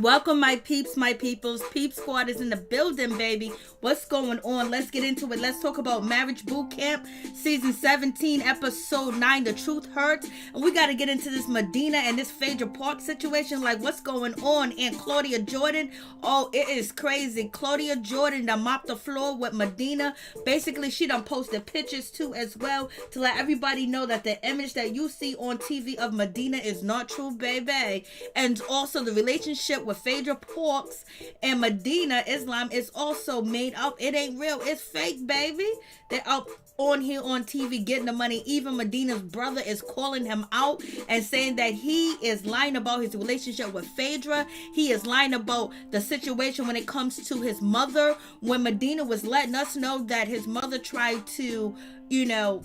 Welcome, my peeps, my peoples. Peep Squad is in the building, baby. What's going on? Let's get into it. Let's talk about Marriage Boot Camp, Season 17, Episode 9, The Truth Hurts. And we got to get into this Medina and this Phaedra Park situation. Like, what's going on? And Claudia Jordan, oh, it is crazy. Claudia Jordan done mopped the floor with Medina. Basically, she done posted pictures, too, as well, to let everybody know that the image that you see on TV of Medina is not true, baby. And also, the relationship with Phaedra Parks and Medina Islam is also made up. It ain't real. It's fake, baby. They're up on here on TV getting the money. Even Medina's brother is calling him out and saying that he is lying about his relationship with Phaedra. He is lying about the situation when it comes to his mother. When Medina was letting us know that his mother tried to,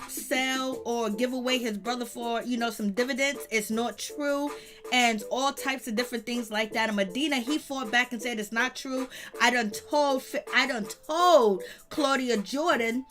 sell or give away his brother for, some dividends. It's not true. And all types of different things like that. And Medina, he fought back and said it's not true. I done told Claudia Jordan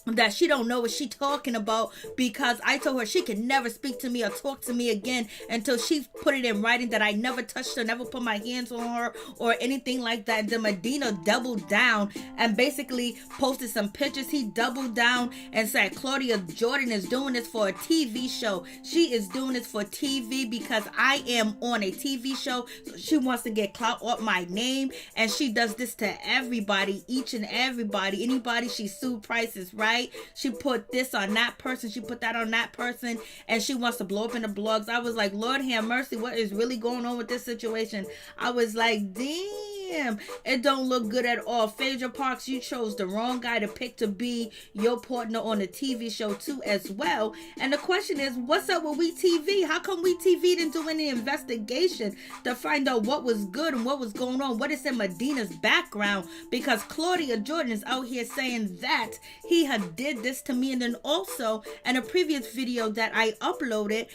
that she don't know what she talking about, because I told her she can never speak to me or talk to me again until she put it in writing that I never touched her, never put my hands on her or anything like that. And then Medina doubled down and basically posted some pictures. He doubled down and said Claudia Jordan is doing this for a TV show. She is doing this for TV because I am on a TV show. So she wants to get clout off my name, and she does this to everybody, each and everybody. Anybody she sued prices right. She put this on that person. She put that on that person. And she wants to blow up in the blogs. I was like, Lord have mercy. What is really going on with this situation? I was like, damn. It don't look good at all. Phaedra Parks, you chose the wrong guy to pick to be your partner on the TV show too as well. And the question is, what's up with WeTV? How come WeTV didn't do any investigation to find out what was good and what was going on? What is in Medina's background? Because Claudia Jordan is out here saying that he had did this to me. And then also in a previous video that I uploaded,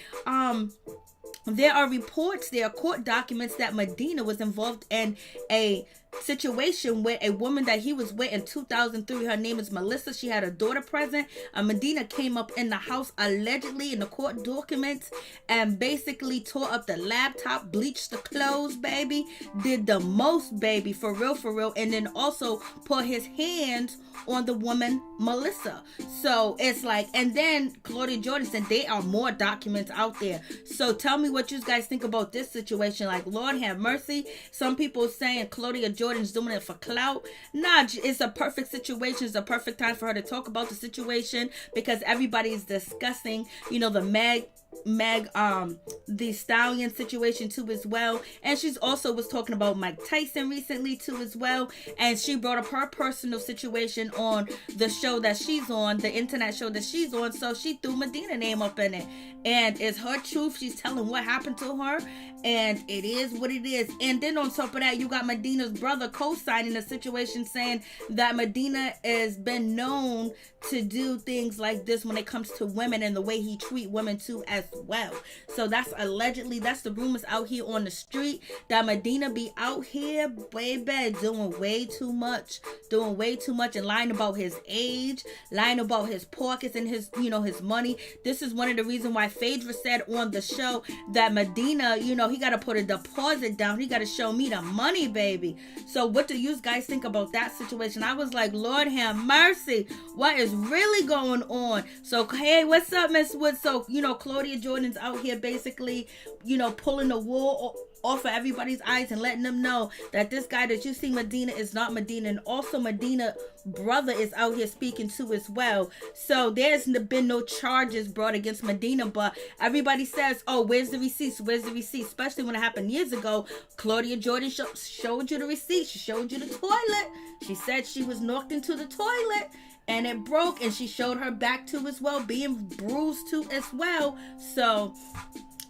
there are reports, there are court documents that Medina was involved in a situation with a woman that he was with in 2003. Her name is Melissa. She had a daughter present. Medina came up in the house allegedly in the court documents and basically tore up the laptop, bleached the clothes, baby, did the most, baby, for real, and then also put his hands on the woman Melissa. So it's like, and then Claudia Jordan said there are more documents out there. So tell me what you guys think about this situation. Like, Lord have mercy. Some people saying Claudia Jordan's doing it for clout. Nah, it's a perfect situation. It's a perfect time for her to talk about the situation because everybody's discussing, the Stallion situation too as well. And she's also was talking about Mike Tyson recently too as well. And she brought up her personal situation on the show that she's on, the internet show that she's on. So she threw Medina name up in it. And it's her truth. She's telling what happened to her. And it is what it is. And then on top of that, you got Medina's brother co-signing the situation, saying that Medina has been known to do things like this when it comes to women and the way he treat women too as well. So that's allegedly, that's the rumors out here on the street, that Medina be out here, baby, doing way too much and lying about his age, lying about his pockets and his, his money. This is one of the reasons why Phaedra said on the show that Medina, he got to put a deposit down. He got to show me the money, baby. So what do you guys think about that situation? I was like, Lord have mercy. What is really going on? So, hey, what's up, Miss Wood? So, Claudia Jordan's out here basically, pulling the wool off of everybody's eyes and letting them know that this guy that you see Medina is not Medina. And also Medina brother is out here speaking too as well. So there's been no charges brought against Medina, but everybody says, oh, where's the receipts? Especially when it happened years ago. Claudia Jordan showed you the receipt. She showed you the toilet. She said she was knocked into the toilet and it broke, and she showed her back too as well, being bruised too as well. So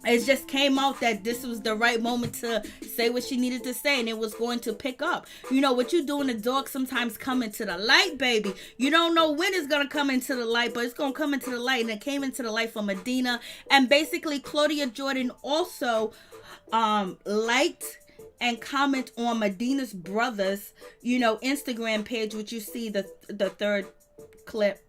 it just came out that this was the right moment to say what she needed to say, and it was going to pick up. What you do in the dark sometimes come into the light, baby. You don't know when it's going to come into the light, but it's going to come into the light, and it came into the light for Medina. And basically, Claudia Jordan also liked and comment on Medina's brother's, Instagram page, which you see the third clip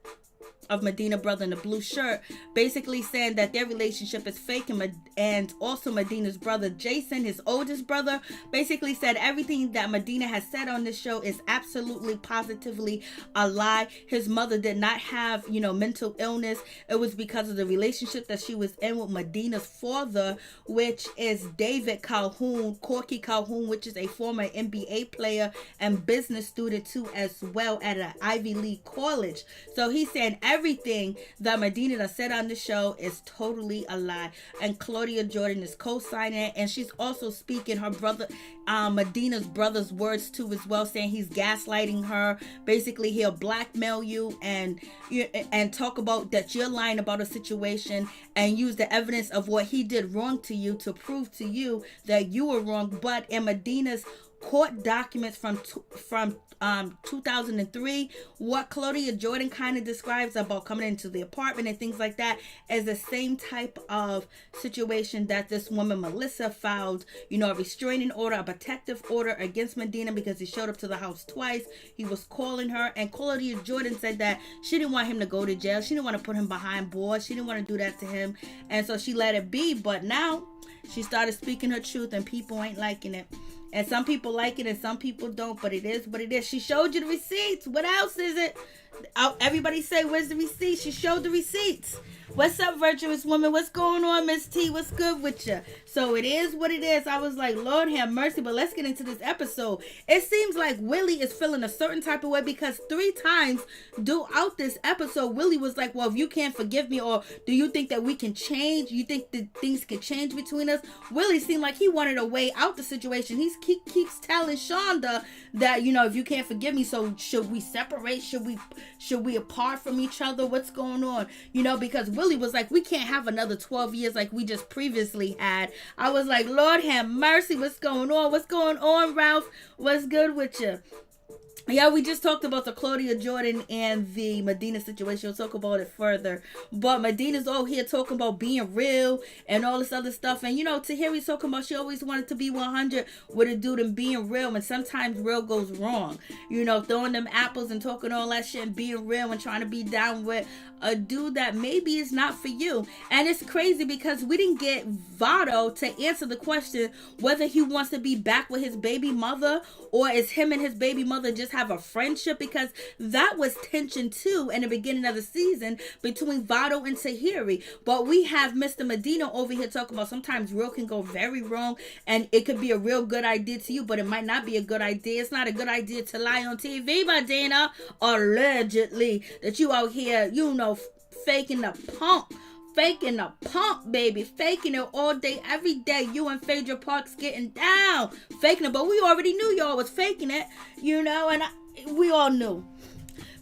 of Medina brother in the blue shirt, basically saying that their relationship is fake, and also Medina's brother Jason, his oldest brother, basically said everything that Medina has said on this show is absolutely positively a lie. His mother did not have, mental illness. It was because of the relationship that she was in with Medina's father, which is David Calhoun, Corky Calhoun, which is a former NBA player and business student too, as well, at an Ivy League college. So he's saying everything that Medina said on the show is totally a lie. And Claudia Jordan is co-signing, and she's also speaking her brother, Medina's brother's words too as well, saying he's gaslighting her. Basically, he'll blackmail you and talk about that you're lying about a situation and use the evidence of what he did wrong to you to prove to you that you were wrong. But in Medina's court documents from 2003, what Claudia Jordan kind of describes about coming into the apartment and things like that is the same type of situation that this woman Melissa filed, a restraining order, a protective order against Medina because he showed up to the house twice. He was calling her, and Claudia Jordan said that she didn't want him to go to jail. She didn't want to put him behind bars. She didn't want to do that to him, and so she let it be. But now she started speaking her truth, and people ain't liking it. And some people like it and some people don't, but it is what it is. She showed you the receipts. What else is it? Everybody say, where's the receipt? She showed the receipts. What's up, virtuous woman? What's going on, Miss T? What's good with you? So it is what it is. I was like, Lord have mercy, but let's get into this episode. It seems like Willie is feeling a certain type of way because 3 times throughout this episode, Willie was like, well, if you can't forgive me, or do you think that we can change? You think that things can change between us? Willie seemed like he wanted a way out the situation. He keeps telling Shonda that, if you can't forgive me, so should we separate? Should we apart from each other? What's going on? Because Willie was like, we can't have another 12 years like we just previously had. I was like, Lord have mercy. What's going on? What's going on, Ralph? What's good with you? Yeah, we just talked about the Claudia Jordan and the Medina situation. We'll talk about it further. But Medina's all here talking about being real and all this other stuff. And, Tahiri's talking about she always wanted to be 100 with a dude and being real. And sometimes real goes wrong. Throwing them apples and talking all that shit and being real and trying to be down with a dude that maybe is not for you. And it's crazy because we didn't get Vado to answer the question whether he wants to be back with his baby mother, or is him and his baby mother just have a friendship, because that was tension too in the beginning of the season between Vado and Tahiri. But we have Mr. Medina over here talking about sometimes real can go very wrong, and it could be a real good idea to you, but it might not be a good idea. It's not a good idea to lie on TV, Medina, allegedly, that you out here, faking the pump, baby. Faking it all day, every day. You and Phaedra Parks getting down. Faking it. But we already knew y'all was faking it, and we all knew.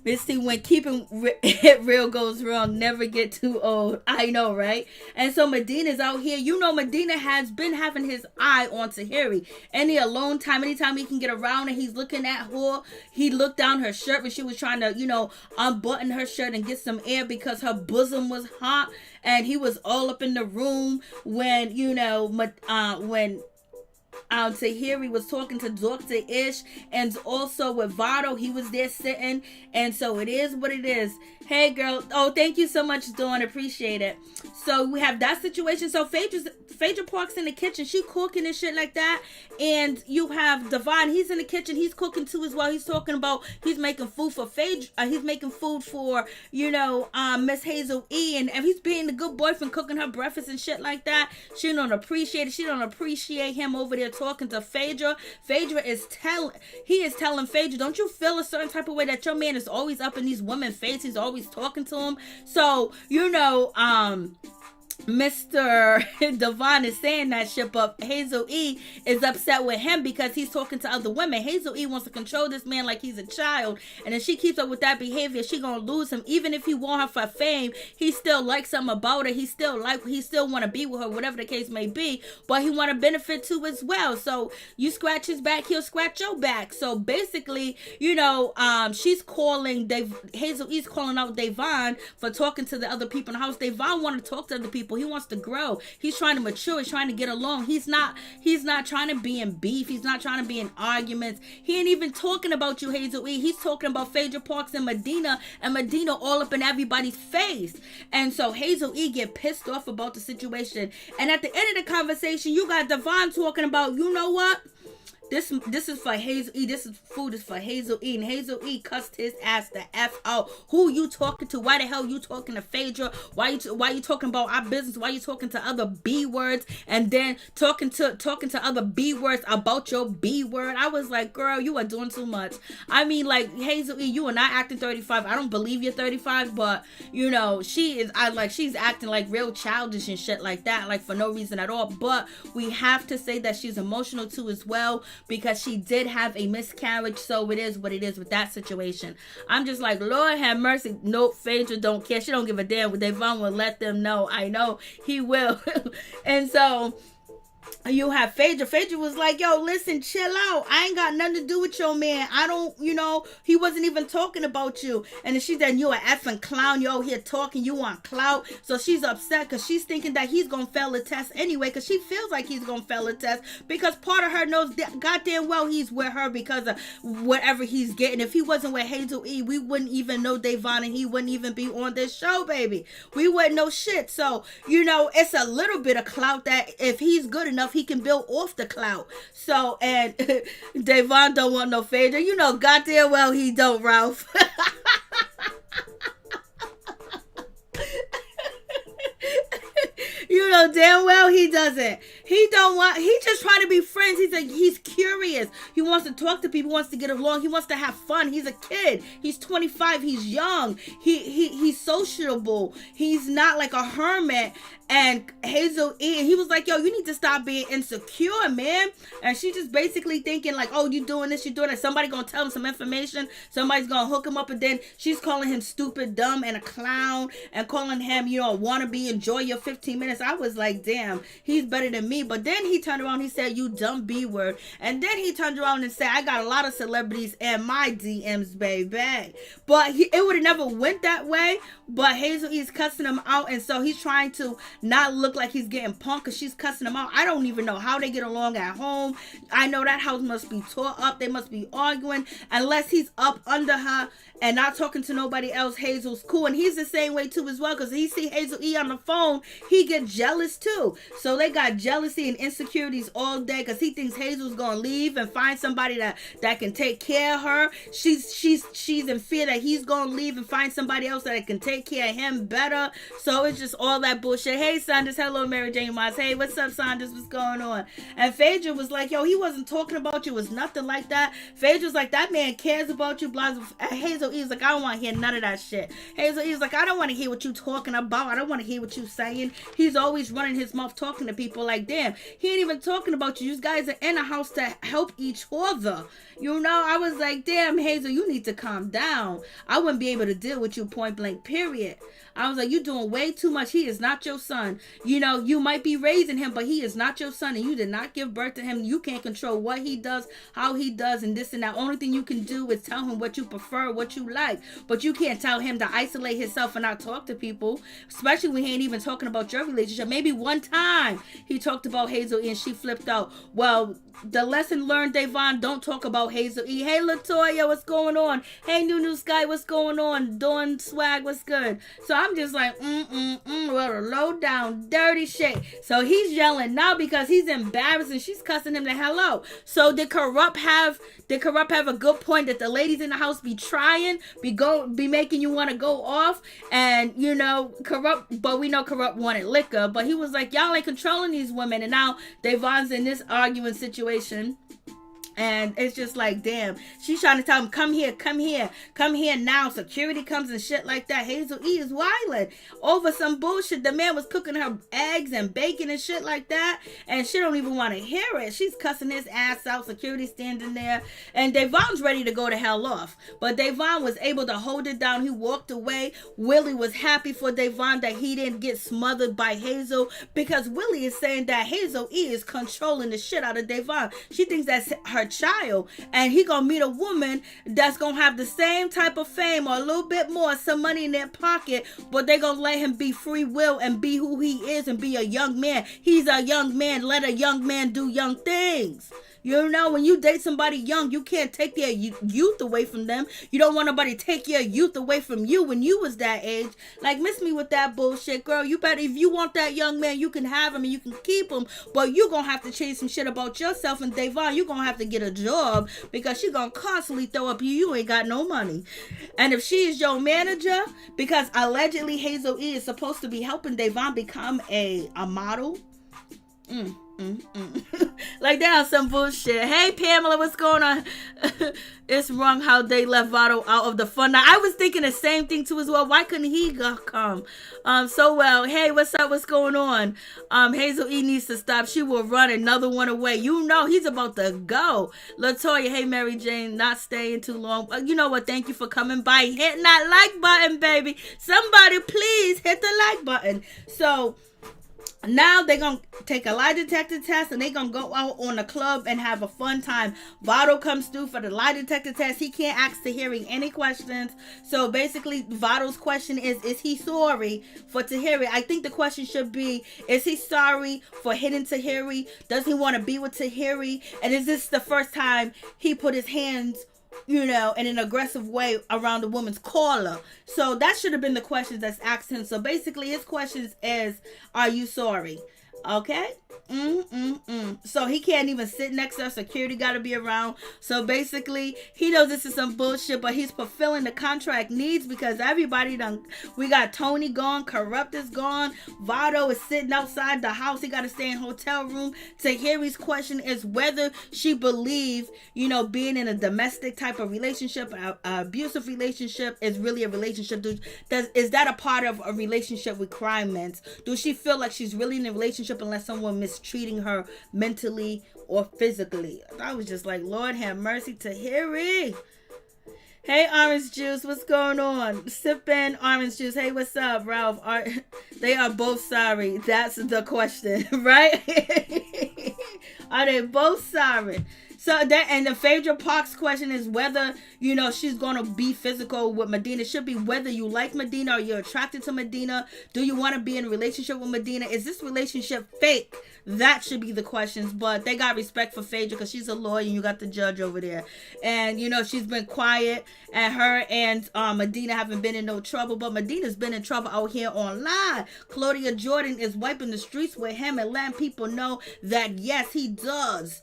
Misty, when keeping it real goes wrong, never get too old. I know, right? And so Medina's out here. Medina has been having his eye on Tahiri. Any alone time, anytime he can get around and he's looking at her, he looked down her shirt when she was trying to, unbutton her shirt and get some air because her bosom was hot. And he was all up in the room when, when Tahiri was talking to Dr. Ish, and also with Vado, he was there sitting. And so it is what it is. Hey girl, oh, thank you so much, Dawn, appreciate it. So we have that situation. So Phaedra Parks in the kitchen, she cooking and shit like that, and you have Devon, he's in the kitchen, he's cooking too as well. He's talking about he's making food for Phaedra, he's making food for Miss Hazel E, and he's being the good boyfriend, cooking her breakfast and shit like that. She don't appreciate it. She don't appreciate him over there talking to Phaedra. Phaedra is telling Phaedra, don't you feel a certain type of way that your man is always up in these women's faces, he's always talking to him? So Mr. Devon is saying that shit, but Hazel E is upset with him because he's talking to other women. Hazel E wants to control this man like he's a child, and if she keeps up with that behavior, she gonna lose him. Even if he want her for fame, he still likes something about her. He still want to be with her, whatever the case may be, but he want to benefit too as well. So you scratch his back, he'll scratch your back. So basically, she's calling Hazel E's calling out Devon for talking to the other people in the house. Devon want to talk to other people, people. He wants to grow. He's trying to mature. He's trying to get along. He's not trying to be in beef. He's not trying to be in arguments. He ain't even talking about you, Hazel E. He's talking about Phaedra Parks and Medina all up in everybody's face. And so Hazel E get pissed off about the situation. And at the end of the conversation, you got Devon talking about, you know what? This is for Hazel E. This is food is for Hazel E. And Hazel E cussed his ass the F out. Who you talking to? Why the hell you talking to Phaedra? Why you talking about our business? Why you talking to other B words? And then talking to other B words about your B word. I was like, girl, you are doing too much. I mean, like, Hazel E, you are not acting 35. I don't believe you're 35, but you know, she's acting like real childish and shit like that, like for no reason at all. But we have to say that she's emotional too as well, because she did have a miscarriage. So it is what it is with that situation. I'm just like, Lord have mercy. Nope, Phaedra don't care. She don't give a damn. Devon will let them know. I know he will. And so you have Phaedra. Phaedra was like, yo, listen, chill out. I ain't got nothing to do with your man. I don't, he wasn't even talking about you. And then she said, you an effing clown. You out here talking. You want clout. So she's upset because she's thinking that he's going to fail the test anyway, because she feels like he's going to fail the test, because part of her knows that goddamn well he's with her because of whatever he's getting. If he wasn't with Hazel E, we wouldn't even know Devon, and he wouldn't even be on this show, baby. We wouldn't know shit. So, it's a little bit of clout that if he's good enough, he can build off the clout. So, and Devon don't want no Phaedra. You know goddamn well he don't, Ralph. You know damn well he doesn't. He just trying to be friends. He's curious. He wants to talk to people, wants to get along. He wants to have fun. He's a kid. He's 25. He's young. He's sociable. He's not like a hermit. And Hazel E, he was like, yo, you need to stop being insecure, man. And she just basically thinking like, oh, you doing this, you doing that. Somebody gonna tell him some information. Somebody's gonna hook him up. And then she's calling him stupid, dumb, and a clown. And calling him, wannabe, enjoy your 15 minutes. I was like, damn, he's better than me. But then he turned around, he said, you dumb B word. And then he turned around and said, I got a lot of celebrities in my DMs, baby. But it would have never went that way. But Hazel E's cussing him out. And so he's trying to not look like he's getting punked because she's cussing him out. I don't even know how they get along at home. I know that house must be tore up. They must be arguing. Unless he's up under her and not talking to nobody else, Hazel's cool. And he's the same way too as well, because he see Hazel E on the phone, he get jealous too. So they got jealousy and insecurities all day because he thinks Hazel's gonna leave and find somebody that can take care of her. She's in fear that he's gonna leave and find somebody else that can take care of him better. So it's just all that bullshit. Hey Saunders, hello Maryjanetv. Hey, what's up Saunders? What's going on? And Phaedra was like, yo, he wasn't talking about you. It was nothing like that. Phaedra's like, that man cares about you. Blah. Hazel E's like, I don't want to hear none of that shit. Hazel E's like, I don't want to hear what you talking about. I don't want to hear what you saying. He's always running his mouth talking to people like, damn, he ain't even talking about you. You guys are in a house to help each other. I was like, damn, Hazel, you need to calm down. I wouldn't be able to deal with you point blank, period. I was like, you're doing way too much. He is not your son. You might be raising him, but he is not your son, and you did not give birth to him. You can't control what he does, how he does, and this and that. Only thing you can do is tell him what you prefer, what you like, but you can't tell him to isolate himself and not talk to people, especially when he ain't even talking about your relationship. Maybe one time he talked about Hazel E and she flipped out. Well, the lesson learned, Devon, don't talk about Hazel E. Hey, Latoya, what's going on? Hey, New Sky, what's going on? Dawn Swag, what's good? So I'm just like, what a low down, dirty shit. So he's yelling now because he's embarrassed and she's cussing him the hell out. So did Corrupt have a good point that the ladies in the house be trying, be making you want to go off? And Corrupt, but we know Corrupt wanted liquor, but he was like, y'all ain't controlling these women. And now Devon's in this arguing situation. And it's just like, damn, she's trying to tell him, come here now. Security comes and shit like that. Hazel E is wildin' over some bullshit. The man was cooking her eggs and bacon and shit like that, and she don't even want to hear it. She's cussing his ass out. Security standing there, and Devon's ready to go to hell off, but Devon was able to hold it down. He walked away. Willie was happy for Devon that he didn't get smothered by Hazel, because Willie is saying that Hazel E is controlling the shit out of Devon. She thinks that's her child, and he gonna meet a woman that's gonna have the same type of fame or a little bit more, some money in their pocket, but they gonna let him be free will and be who he is and be a young man. He's a young man. Let a young man do young things. You know, when you date somebody young, you can't take their youth away from them. You don't want nobody to take your youth away from you when you was that age. Like, miss me with that bullshit, girl. You better, if you want that young man, you can have him and you can keep him. But you gonna have to change some shit about yourself. And Devon, you gonna have to get a job because she gonna constantly throw up you ain't got no money. And if she is your manager, because allegedly Hazel E is supposed to be helping Devon become a model. Like, that was some bullshit. Hey Pamela, what's going on? It's wrong how they left Vado out of the fun. Now, I was thinking the same thing too as well. Why couldn't he come? So well. Hey, what's up? What's going on? Hazel E needs to stop. She will run another one away. You know he's about to go. Latoya, hey Mary Jane, not staying too long. You know what? Thank you for coming by, hitting that like button, baby. Somebody please hit the like button. So now they're going to take a lie detector test and they're going to go out on a club and have a fun time. Vado comes through for the lie detector test. He can't ask Tahiri any questions. So basically, Vado's question is he sorry for Tahiri? I think the question should be, is he sorry for hitting Tahiri? Does he want to be with Tahiri? And is this the first time he put his hands, you know, in an aggressive way around the woman's collar? So that should have been the questions that's asked him. So basically his questions is, are you sorry? Okay. So he can't even sit next to her. Security got to be around. So basically he knows this is some bullshit, but he's fulfilling the contract needs because everybody done. We got Tony gone, Corrupt is gone, Vado is sitting outside the house. He got to stay in hotel room. Tahiri's question is whether she believes, you know, being in a domestic type of relationship, abusive relationship is really a relationship. Is that a part of a relationship requirements? Does she feel like she's really in a relationship unless someone mistreating her mentally or physically? I was just like, Lord have mercy, Tahiri. Hey, orange juice, what's going on? Sipping orange juice. Hey, what's up, Ralph? They are both sorry. That's the question, right? Are they both sorry? So that, and the Phaedra Parks question is whether, you know, she's going to be physical with Medina. It should be whether you like Medina or you're attracted to Medina. Do you want to be in a relationship with Medina? Is this relationship fake? That should be the questions. But they got respect for Phaedra because she's a lawyer and you got the judge over there. And, you know, she's been quiet, and her and Medina haven't been in no trouble. But Medina's been in trouble out here online. Claudia Jordan is wiping the streets with him and letting people know that, yes, he does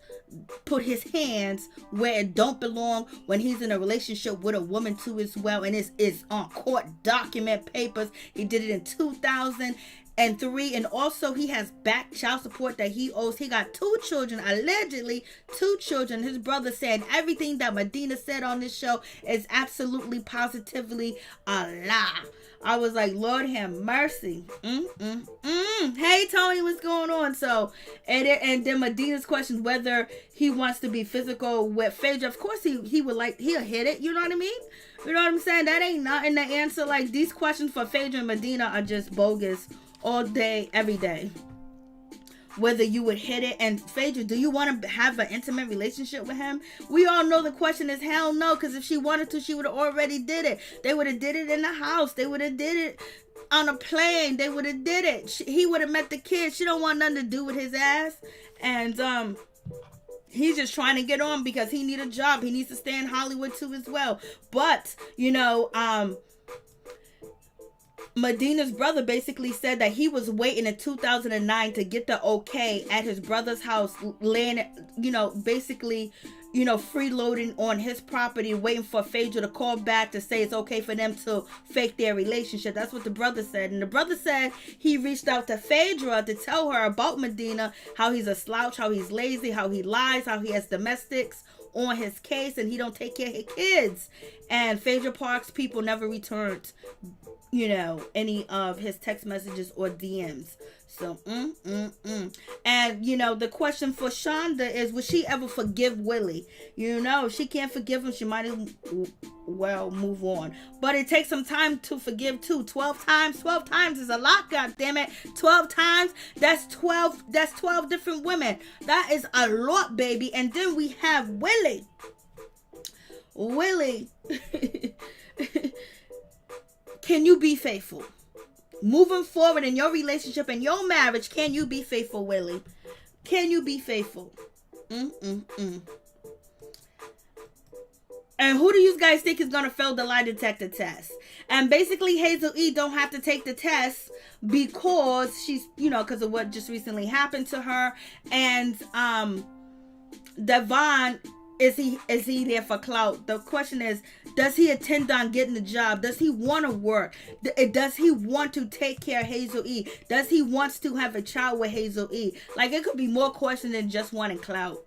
put his hands where it don't belong when he's in a relationship with a woman too as well, and it's on court document papers. He did it in 2003, and also he has back child support that he owes. He got 2 children, allegedly 2 children. His brother said everything that Medina said on this show is absolutely positively a lie. I was like, Lord have mercy. Hey Tony, what's going on? So, and then Medina's question whether he wants to be physical with Phaedra. Of course he would like, he'll hit it. You know what I mean? You know what I'm saying? That ain't nothing to answer. Like, these questions for Phaedra and Medina are just bogus all day, every day. Whether you would hit it. And Phaedra, do you want to have an intimate relationship with him? We all know the question is hell no, because if she wanted to, she would have already did it. They would have did it in the house. They would have did it on a plane. They would have did it. He would have met the kids. She don't want nothing to do with his ass. And he's just trying to get on because he need a job. He needs to stay in Hollywood too as well. But, you know, Medina's brother basically said that he was waiting in 2009 to get the okay at his brother's house, laying, you know, basically, you know, freeloading on his property, waiting for Phaedra to call back to say it's okay for them to fake their relationship. That's what the brother said. And the brother said he reached out to Phaedra to tell her about Medina, how he's a slouch, how he's lazy, how he lies, how he has domestics on his case, and he don't take care of his kids. And Phaedra Parks people never returned any of his text messages or DMs. So, And, the question for Shonda is, would she ever forgive Willie? If she can't forgive him, she might as well move on. But it takes some time to forgive, too. 12 times? 12 times is a lot, goddammit. 12 times? That's 12 different women. That is a lot, baby. And then we have Willie. Can you be faithful? Moving forward in your relationship and your marriage, can you be faithful, Willie? Can you be faithful? And who do you guys think is going to fail the lie detector test? And basically, Hazel E don't have to take the test because she's, because of what just recently happened to her. And Devon, is he there for clout? The question is, does he intend on getting the job? Does he want to work? Does he want to take care of Hazel E? Does he want to have a child with Hazel E? Like, it could be more questions than just wanting clout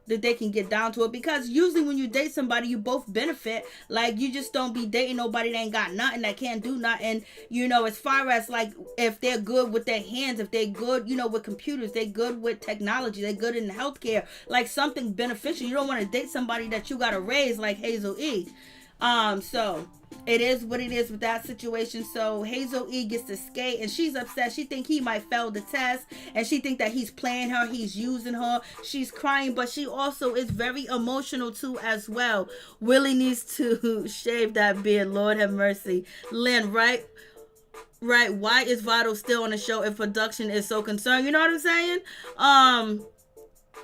that they can get down to it, because usually when you date somebody, you both benefit. Like, you just don't be dating nobody that ain't got nothing, that can't do nothing, as far as like if they're good with their hands, if they're good with computers, they're good with technology, they're good in healthcare, like something beneficial. You don't want to date somebody that you gotta raise like Hazel E. So it is what it is with that situation. So Hazel E gets to skate, and she's upset. She think he might fail the test, and she think that he's playing her, he's using her. She's crying, but she also is very emotional too as well. Willie needs to shave that beard. Lord have mercy. Lynn, right? Why is Vado still on the show if production is so concerned? You know what I'm saying?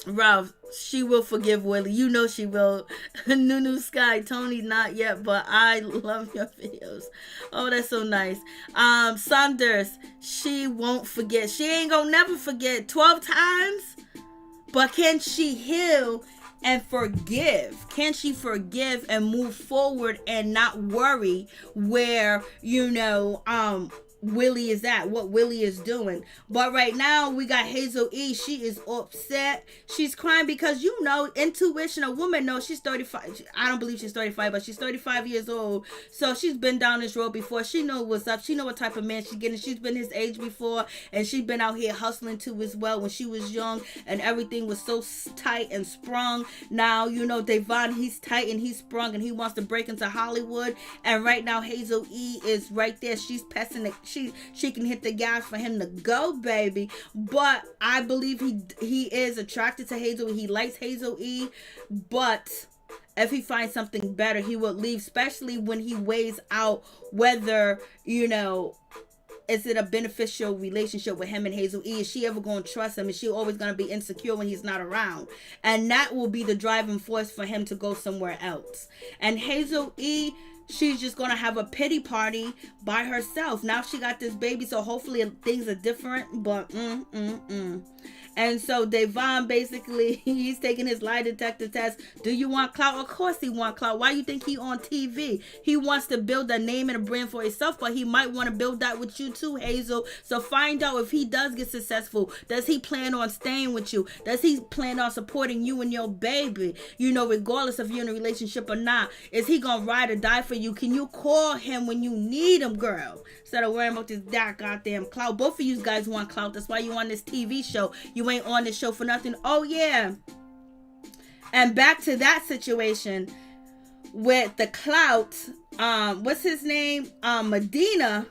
Ralph, she will forgive Willie. She will. Nunu Sky, Tony, not yet, but I love your videos. Oh, that's so nice. Saunders, she won't forget. She ain't gonna never forget 12 times. But can she heal and forgive? Can she forgive and move forward and not worry where, Willie is at, what Willie is doing? But right now we got Hazel E. She is upset. She's crying because intuition, a woman knows. She's 35. I don't believe she's 35, but she's 35 years old. So she's been down this road before. She knows what's up. She know what type of man she's getting. She's been his age before, and she's been out here hustling too as well when she was young, and everything was so tight and sprung. Now Devon, he's tight and he's sprung, and he wants to break into Hollywood. And right now Hazel E is right there. She's passing the she can hit the gas for him to go, baby. But I believe he is attracted to Hazel. He likes Hazel E. But if he finds something better, he will leave, especially when he weighs out whether, is it a beneficial relationship with him and Hazel E? Is she ever going to trust him? Is she always going to be insecure when he's not around? And that will be the driving force for him to go somewhere else. And Hazel E, she's just going to have a pity party by herself. Now she got this baby, so hopefully things are different. But, And so Devon, basically, he's taking his lie detector test. Do you want clout? Of course he want clout. Why you think he on TV? He wants to build a name and a brand for himself, but he might want to build that with you too, Hazel. So find out if he does get successful. Does he plan on staying with you? Does he plan on supporting you and your baby? Regardless if you're in a relationship or not. Is he going to ride or die for you? Can you call him when you need him, girl? Instead of worrying about this goddamn clout. Both of you guys want clout. That's why you on this TV show. You ain't on this show for nothing. Oh yeah. And back to that situation with the clout. What's his name? Medina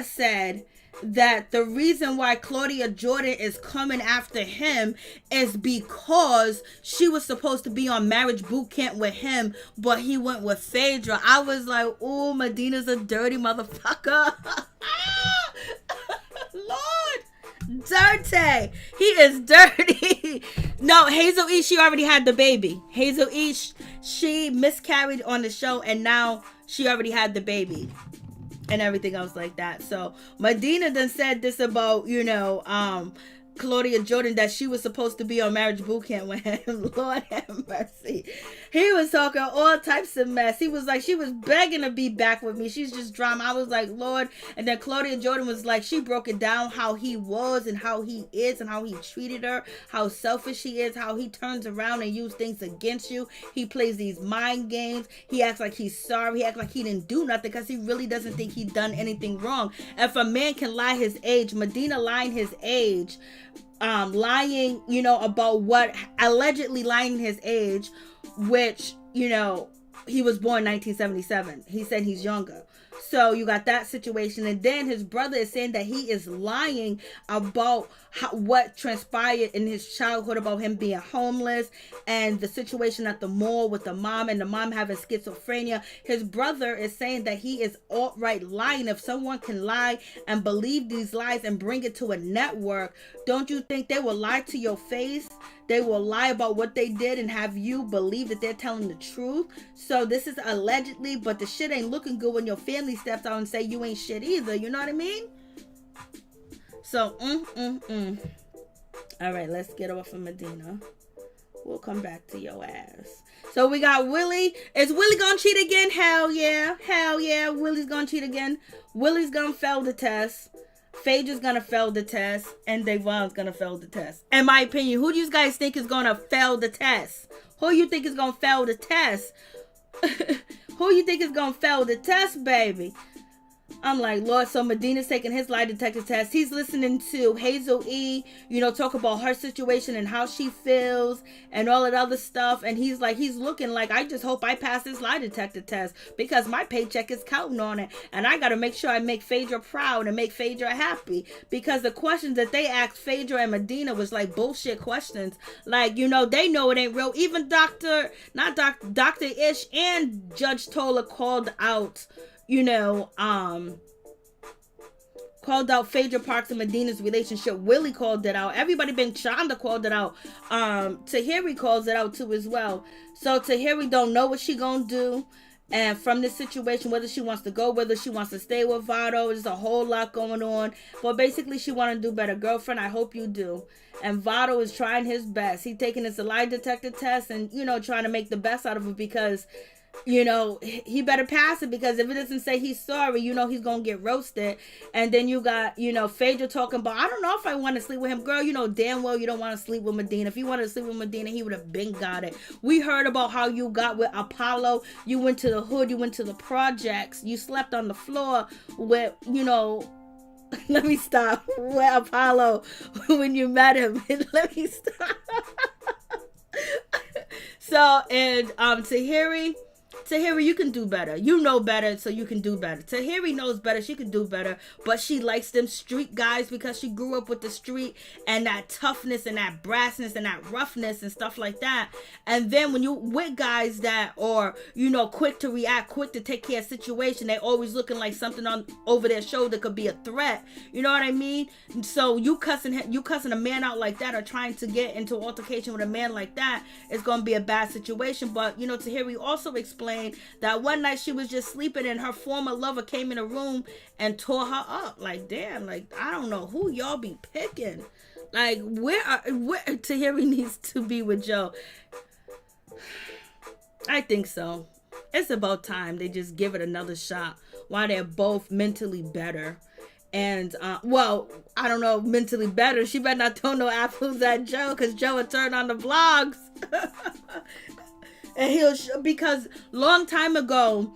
said that the reason why Claudia Jordan is coming after him is because she was supposed to be on marriage boot camp with him, but he went with Phaedra. I was like, oh, Medina's a dirty motherfucker. Lord, dirty. He is dirty. No, Hazel E, she already had the baby. Hazel E, she miscarried on the show, and now she already had the baby and everything else like that. So Medina then said this about, Claudia Jordan that she was supposed to be on marriage boot camp with him. Lord have mercy. He was talking all types of mess. He was like, she was begging to be back with me. She's just drama. I was like, Lord. And then Claudia Jordan was like, she broke it down how he was and how he is and how he treated her, how selfish he is, how he turns around and uses things against you. He plays these mind games. He acts like he's sorry. He acts like he didn't do nothing because he really doesn't think he done anything wrong. If a man can lie his age, Medina lying his age, lying, about what, allegedly lying his age, which, he was born 1977. He said he's younger. So you got that situation. And then his brother is saying that he is lying about what transpired in his childhood about him being homeless and the situation at the mall with the mom and the mom having schizophrenia. His brother is saying that he is outright lying. If someone can lie and believe these lies and bring it to a network, don't you think they will lie to your face? They will lie about what they did and have you believe that they're telling the truth. So this is allegedly, but the shit ain't looking good when your family steps out and say you ain't shit either. You know what I mean? So, All right, let's get off of Medina. We'll come back to your ass. So we got Willie. Is Willie gonna cheat again? Hell yeah. Hell yeah. Willie's gonna cheat again. Willie's gonna fail the test. Phaedra's gonna fail the test, and Devon's gonna fail the test. In my opinion, who do you guys think is gonna fail the test? Who you think is gonna fail the test? Who you think is gonna fail the test, baby? I'm like, Lord, so Medina's taking his lie detector test. He's listening to Hazel E, talk about her situation and how she feels and all that other stuff. And he's looking like, I just hope I pass this lie detector test because my paycheck is counting on it. And I got to make sure I make Phaedra proud and make Phaedra happy, because the questions that they asked Phaedra and Medina was like bullshit questions. Like, they know it ain't real. Even Dr. Ish and Judge Tola called out, called out Phaedra Parks and Medina's relationship. Willie called it out. Everybody been Shonda called it out. Tahiri calls it out too as well. So Tahiri don't know what she gonna do. And from this situation, whether she wants to go, whether she wants to stay with Vado, there's a whole lot going on. But basically, she want to do better. Girlfriend, I hope you do. And Vado is trying his best. He taking his lie detector test and, trying to make the best out of it because, he better pass it, because if it doesn't say he's sorry, he's gonna get roasted. And then you got, Phaedra talking about, I don't know if I want to sleep with him. Girl, damn well you don't want to sleep with Medina. If you wanted to sleep with Medina, he would have been got it. We heard about how you got with Apollo. You went to the hood, you went to the projects, you slept on the floor with, let me stop, with Apollo when you met him. Let me stop. So, and Tahiri, you can do better. You know better, so you can do better. Tahiri knows better. She can do better. But she likes them street guys because she grew up with the street and that toughness and that brassness and that roughness and stuff like that. And then when you with guys that are, quick to react, quick to take care of situation, they always looking like something on over their shoulder could be a threat. You know what I mean? So you cussing a man out like that or trying to get into an altercation with a man like that is going to be a bad situation. But, Tahiri also explained that one night she was just sleeping and her former lover came in the room and tore her up. Like, damn, like, I don't know who y'all be picking. Like, where Tahiri needs to be with Joe. I think so. It's about time they just give it another shot while they're both mentally better. And, I don't know, mentally better. She better not throw no apples at Joe, because Joe would turn on the vlogs. And because long time ago,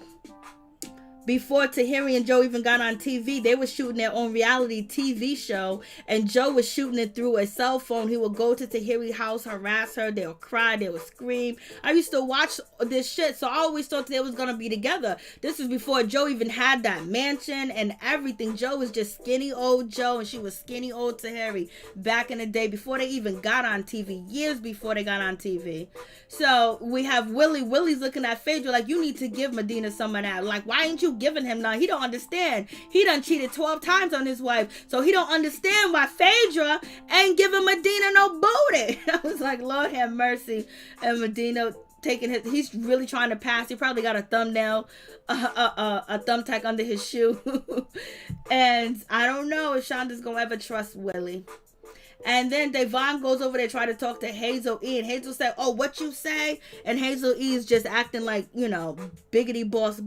before Tahiri and Joe even got on TV, they were shooting their own reality TV show, and Joe was shooting it through a cell phone. He would go to Tahiri's house, harass her, they'll cry, they would scream. I used to watch this shit, so I always thought they was gonna be together. This is before Joe even had that mansion and everything. Joe was just skinny old Joe, and she was skinny old Tahiri back in the day, before they even got on TV, years before they got on TV. So we have Willie. Willie's looking at Phaedra like, you need to give Medina some of that. Like, why ain't you giving him none? He don't understand. He done cheated 12 times on his wife, so he don't understand why Phaedra ain't giving Medina no booty. I was like, Lord have mercy. And Medina taking he's really trying to pass. He probably got a thumbnail, a thumbtack under his shoe. And I don't know if Shonda's gonna ever trust Willie. And then Devon goes over there trying to talk to Hazel E. And Hazel said, "Oh, what you say?" And Hazel E is just acting like, biggity boss,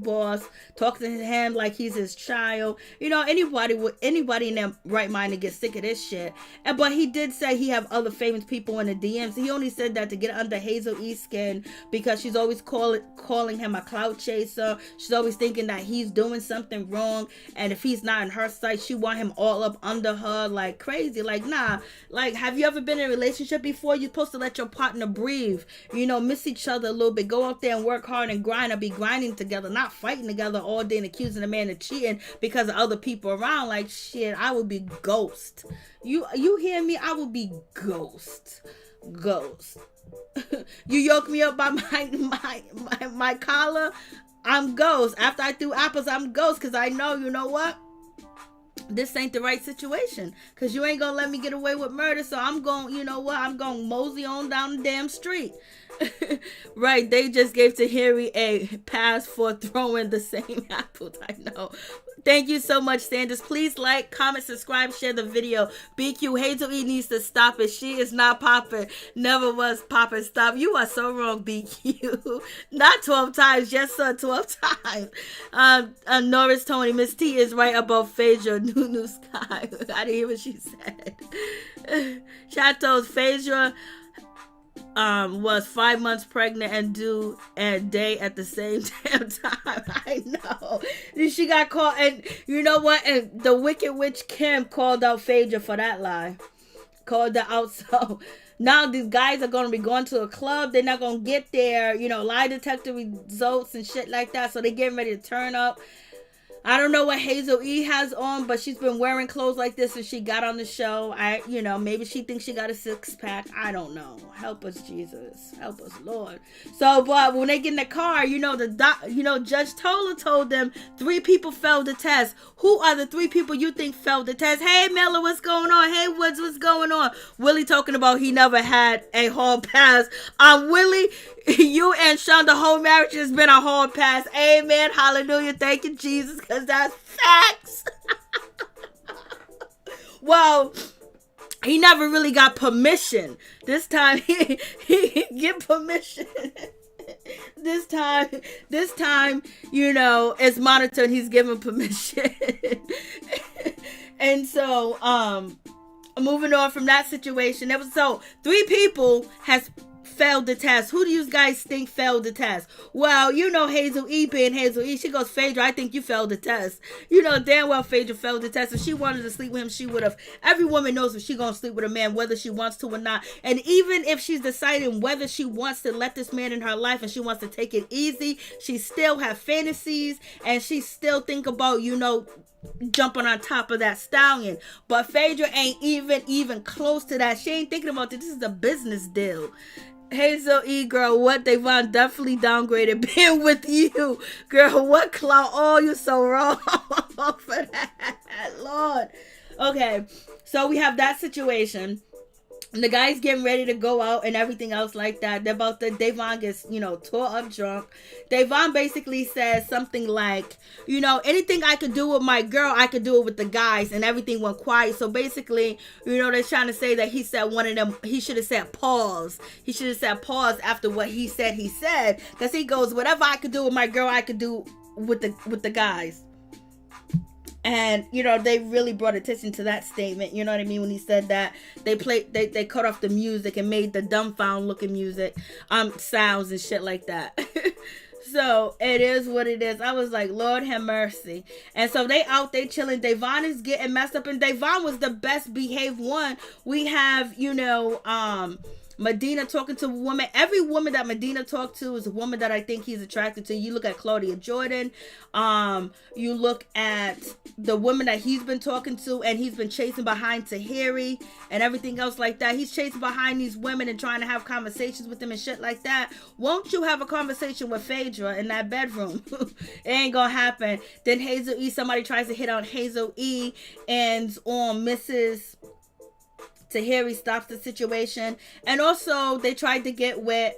talking to him like he's his child. Anybody in their right mind to get sick of this shit. But he did say he have other famous people in the DMs. He only said that to get under Hazel E's skin because she's always calling him a clout chaser. She's always thinking that he's doing something wrong. And if he's not in her sight, she want him all up under her like crazy. Like, nah. Like, have you ever been in a relationship before? You're supposed to let your partner breathe. Miss each other a little bit. Go out there and work hard and grind, or be grinding together, not fighting together all day and accusing a man of cheating because of other people around. Like, shit, I would be ghost. You hear me? I would be ghost. You yoke me up by my collar, I'm ghost. After I threw apples, I'm ghost, because I know, you know what? This ain't the right situation, because you ain't gonna let me get away with murder. So I'm going, you know what? I'm going mosey on down the damn street. Right, they just gave to Harry a pass for throwing the same apples. I know. Thank you so much, Sanders. Please like, comment, subscribe, share the video. BQ, Hazel E needs to stop it. She is not popping. Never was popping. Stop. You are so wrong, BQ. Not 12 times. Yes, sir, 12 times. Norris Tony, Miss T is right above Phaedra. New Sky. I didn't hear what she said. Chateau's Phaedra was 5 months pregnant and due a day at the same damn time. I know. She got caught, and you know what? And the Wicked Witch Kim called out Phaedra for that lie. Called her out. So now these guys are going to be going to a club. They're not going to get their, lie detector results and shit like that. So they're getting ready to turn up. I don't know what Hazel E has on, but she's been wearing clothes like this since she got on the show. Maybe she thinks she got a 6-pack. I don't know. Help us, Jesus. Help us, Lord. So, but when they get in the car, Judge Tola told them 3 people failed the test. Who are the 3 people you think failed the test? Hey, Miller, what's going on? Hey, Woods, what's going on? Willie talking about he never had a hall pass. Willie, you and Sean, the whole marriage has been a hall pass. Amen. Hallelujah. Thank you, Jesus, because that's facts. Well, he never really got permission. This time he get permission. This time, it's monitored. He's given permission. And so, moving on from that situation, 3 people has failed the test. Who do you guys think failed the test? Well, Hazel E being Hazel E. She goes, Phaedra, I think you failed the test. Damn well Phaedra failed the test. If she wanted to sleep with him, she would have. Every woman knows if she's going to sleep with a man, whether she wants to or not. And even if she's deciding whether she wants to let this man in her life and she wants to take it easy, she still have fantasies and she still think about, jumping on top of that stallion. But Phaedra ain't even close to that. She ain't thinking about this. This is a business deal. Hazel E, girl, what? Devon definitely downgraded being with you. Girl, what clout? Oh, you're so wrong for that. Lord. Okay, so we have that situation. And the guy's getting ready to go out and everything else like that. Devon gets, tore up drunk. Devon basically says something like, anything I could do with my girl, I could do it with the guys. And everything went quiet. So basically, they're trying to say that he said one of them, he should have said pause. He should have said pause after what he said. Because he goes, whatever I could do with my girl, I could do with the guys. And, they really brought attention to that statement. You know what I mean? When he said that, they cut off the music and made the dumbfound looking music, sounds and shit like that. So it is what it is. I was like, Lord have mercy. And so they chilling. Devon is getting messed up, and Devon was the best behaved one. We have, Medina talking to a woman. Every woman that Medina talked to is a woman that I think he's attracted to. You look at Claudia Jordan. You look at the woman that he's been talking to and he's been chasing behind Tahiri and everything else like that. He's chasing behind these women and trying to have conversations with them and shit like that. Won't you have a conversation with Phaedra in that bedroom? It ain't gonna happen. Then Hazel E, somebody tries to hit on Hazel E and on Mrs. Tahiri stops the situation. And also they tried to get with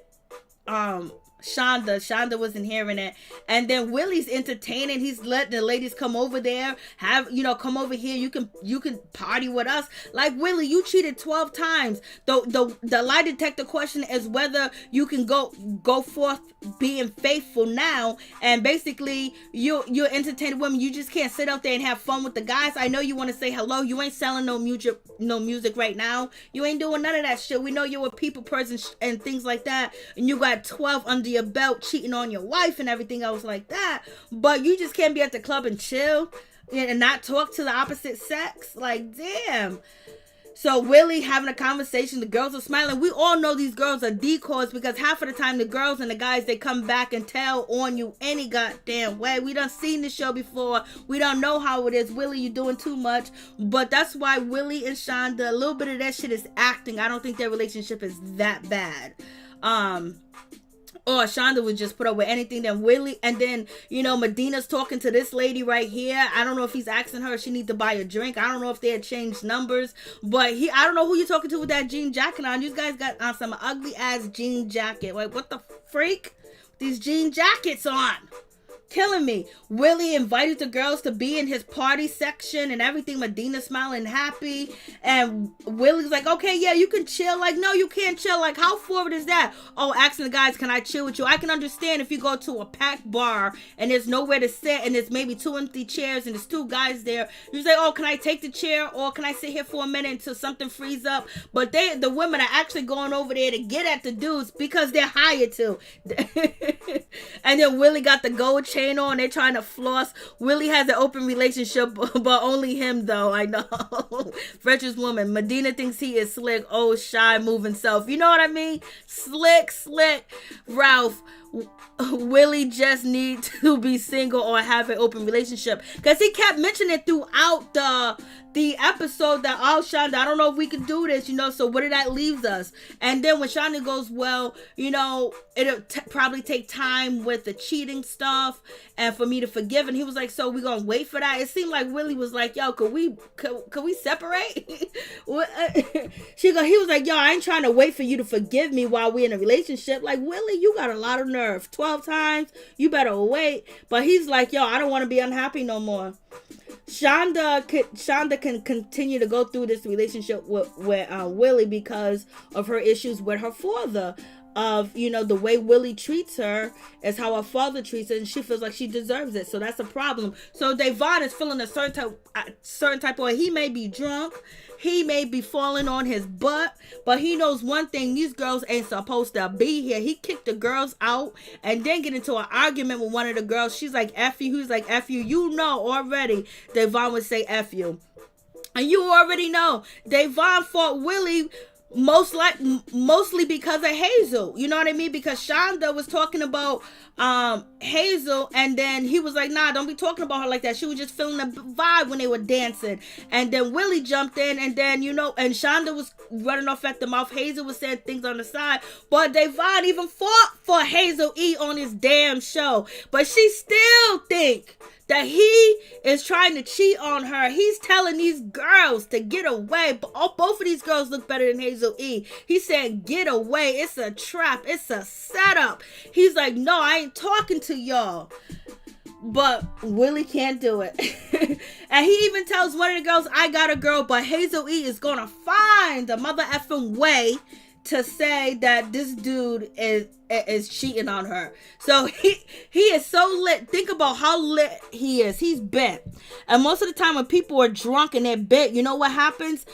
Shonda wasn't hearing it. And then Willie's entertaining. He's letting the ladies come over there, come over here. You can party with us. Like, Willie, you cheated 12 times. The lie detector question is whether you can go forth being faithful now. And basically, you're entertaining women. You just can't sit out there and have fun with the guys. I know you want to say hello. You ain't selling no music right now. You ain't doing none of that shit. We know you're a people person and things like that. And you got 12 under your belt cheating on your wife and everything else like that, but you just can't be at the club and chill and not talk to the opposite sex. Like, damn. So Willie having a conversation, the girls are smiling. We all know these girls are decoys, because half of the time the girls and the guys, they come back and tell on you any goddamn way. We done seen this show before. We don't know how it is. Willie, you doing too much. But that's why Willie and Shonda, a little bit of that shit is acting. I don't think their relationship is that bad. Or Shonda would just put up with anything. Then Willie, and then, Medina's talking to this lady right here. I don't know if he's asking her if she needs to buy a drink. I don't know if they had changed numbers, but I don't know who you're talking to with that jean jacket on. You guys got on some ugly ass jean jacket. Like, what the freak? These jean jackets on. Killing me. Willie invited the girls to be in his party section and everything. Medina smiling happy, and Willie's like, okay, yeah, you can chill. Like, no, you can't chill. Like, how forward is that? Oh, asking the guys, can I chill with you? I can understand if you go to a packed bar and there's nowhere to sit and there's maybe 2 empty chairs and there's 2 guys there. You say, oh, can I take the chair, or can I sit here for a minute until something frees up? But the women are actually going over there to get at the dudes because they're hired to. And then Willie got the gold chain on. They're trying to floss. Willie has an open relationship, but only him though. I know. French's woman. Medina thinks he is slick. Oh, shy, moving self. You know what I mean? Slick. Ralph. Willie just need to be single or have an open relationship, because he kept mentioning it throughout the episode that, oh, Shonda, I don't know if we can do this, so what did that leaves us? And then when Shonda goes, well, it'll probably take time with the cheating stuff and for me to forgive, and he was like, so we gonna wait for that? It seemed like Willie was like, yo, could we separate? He was like, yo, I ain't trying to wait for you to forgive me while we're in a relationship. Like, Willie, you got a lot of nerve. 12 times, you better wait. But he's like, yo, I don't want to be unhappy no more. Shonda can continue to go through this relationship with Willie because of her issues with her father. Of the way Willie treats her is how her father treats her, and she feels like she deserves it. So that's a problem. So Devon is feeling a certain type of way. He may be drunk, he may be falling on his butt, but he knows one thing: these girls ain't supposed to be here. He kicked the girls out and then get into an argument with one of the girls. She's like, F you. He's like, F you. You know already Devon would say F you. And you already know Devon fought Willie mostly because of Hazel. You know what I mean? Because Shonda was talking about Hazel, and then he was like, nah, don't be talking about her like that. She was just feeling the vibe when they were dancing. And then Willie jumped in, and then and Shonda was running off at the mouth. Hazel was saying things on the side, but Devon even fought for Hazel E on his damn show. But she still think that he is trying to cheat on her. He's telling these girls to get away. Both of these girls look better than Hazel E. He said, get away. It's a trap. It's a setup. He's like, no, I ain't talking to y'all. But Willie can't do it. And he even tells one of the girls, I got a girl, but Hazel E is going to find a mother effing way to say that this dude is cheating on her. So he is so lit. Think about how lit he is. He's bent. And most of the time when people are drunk and they're bent, you know what happens?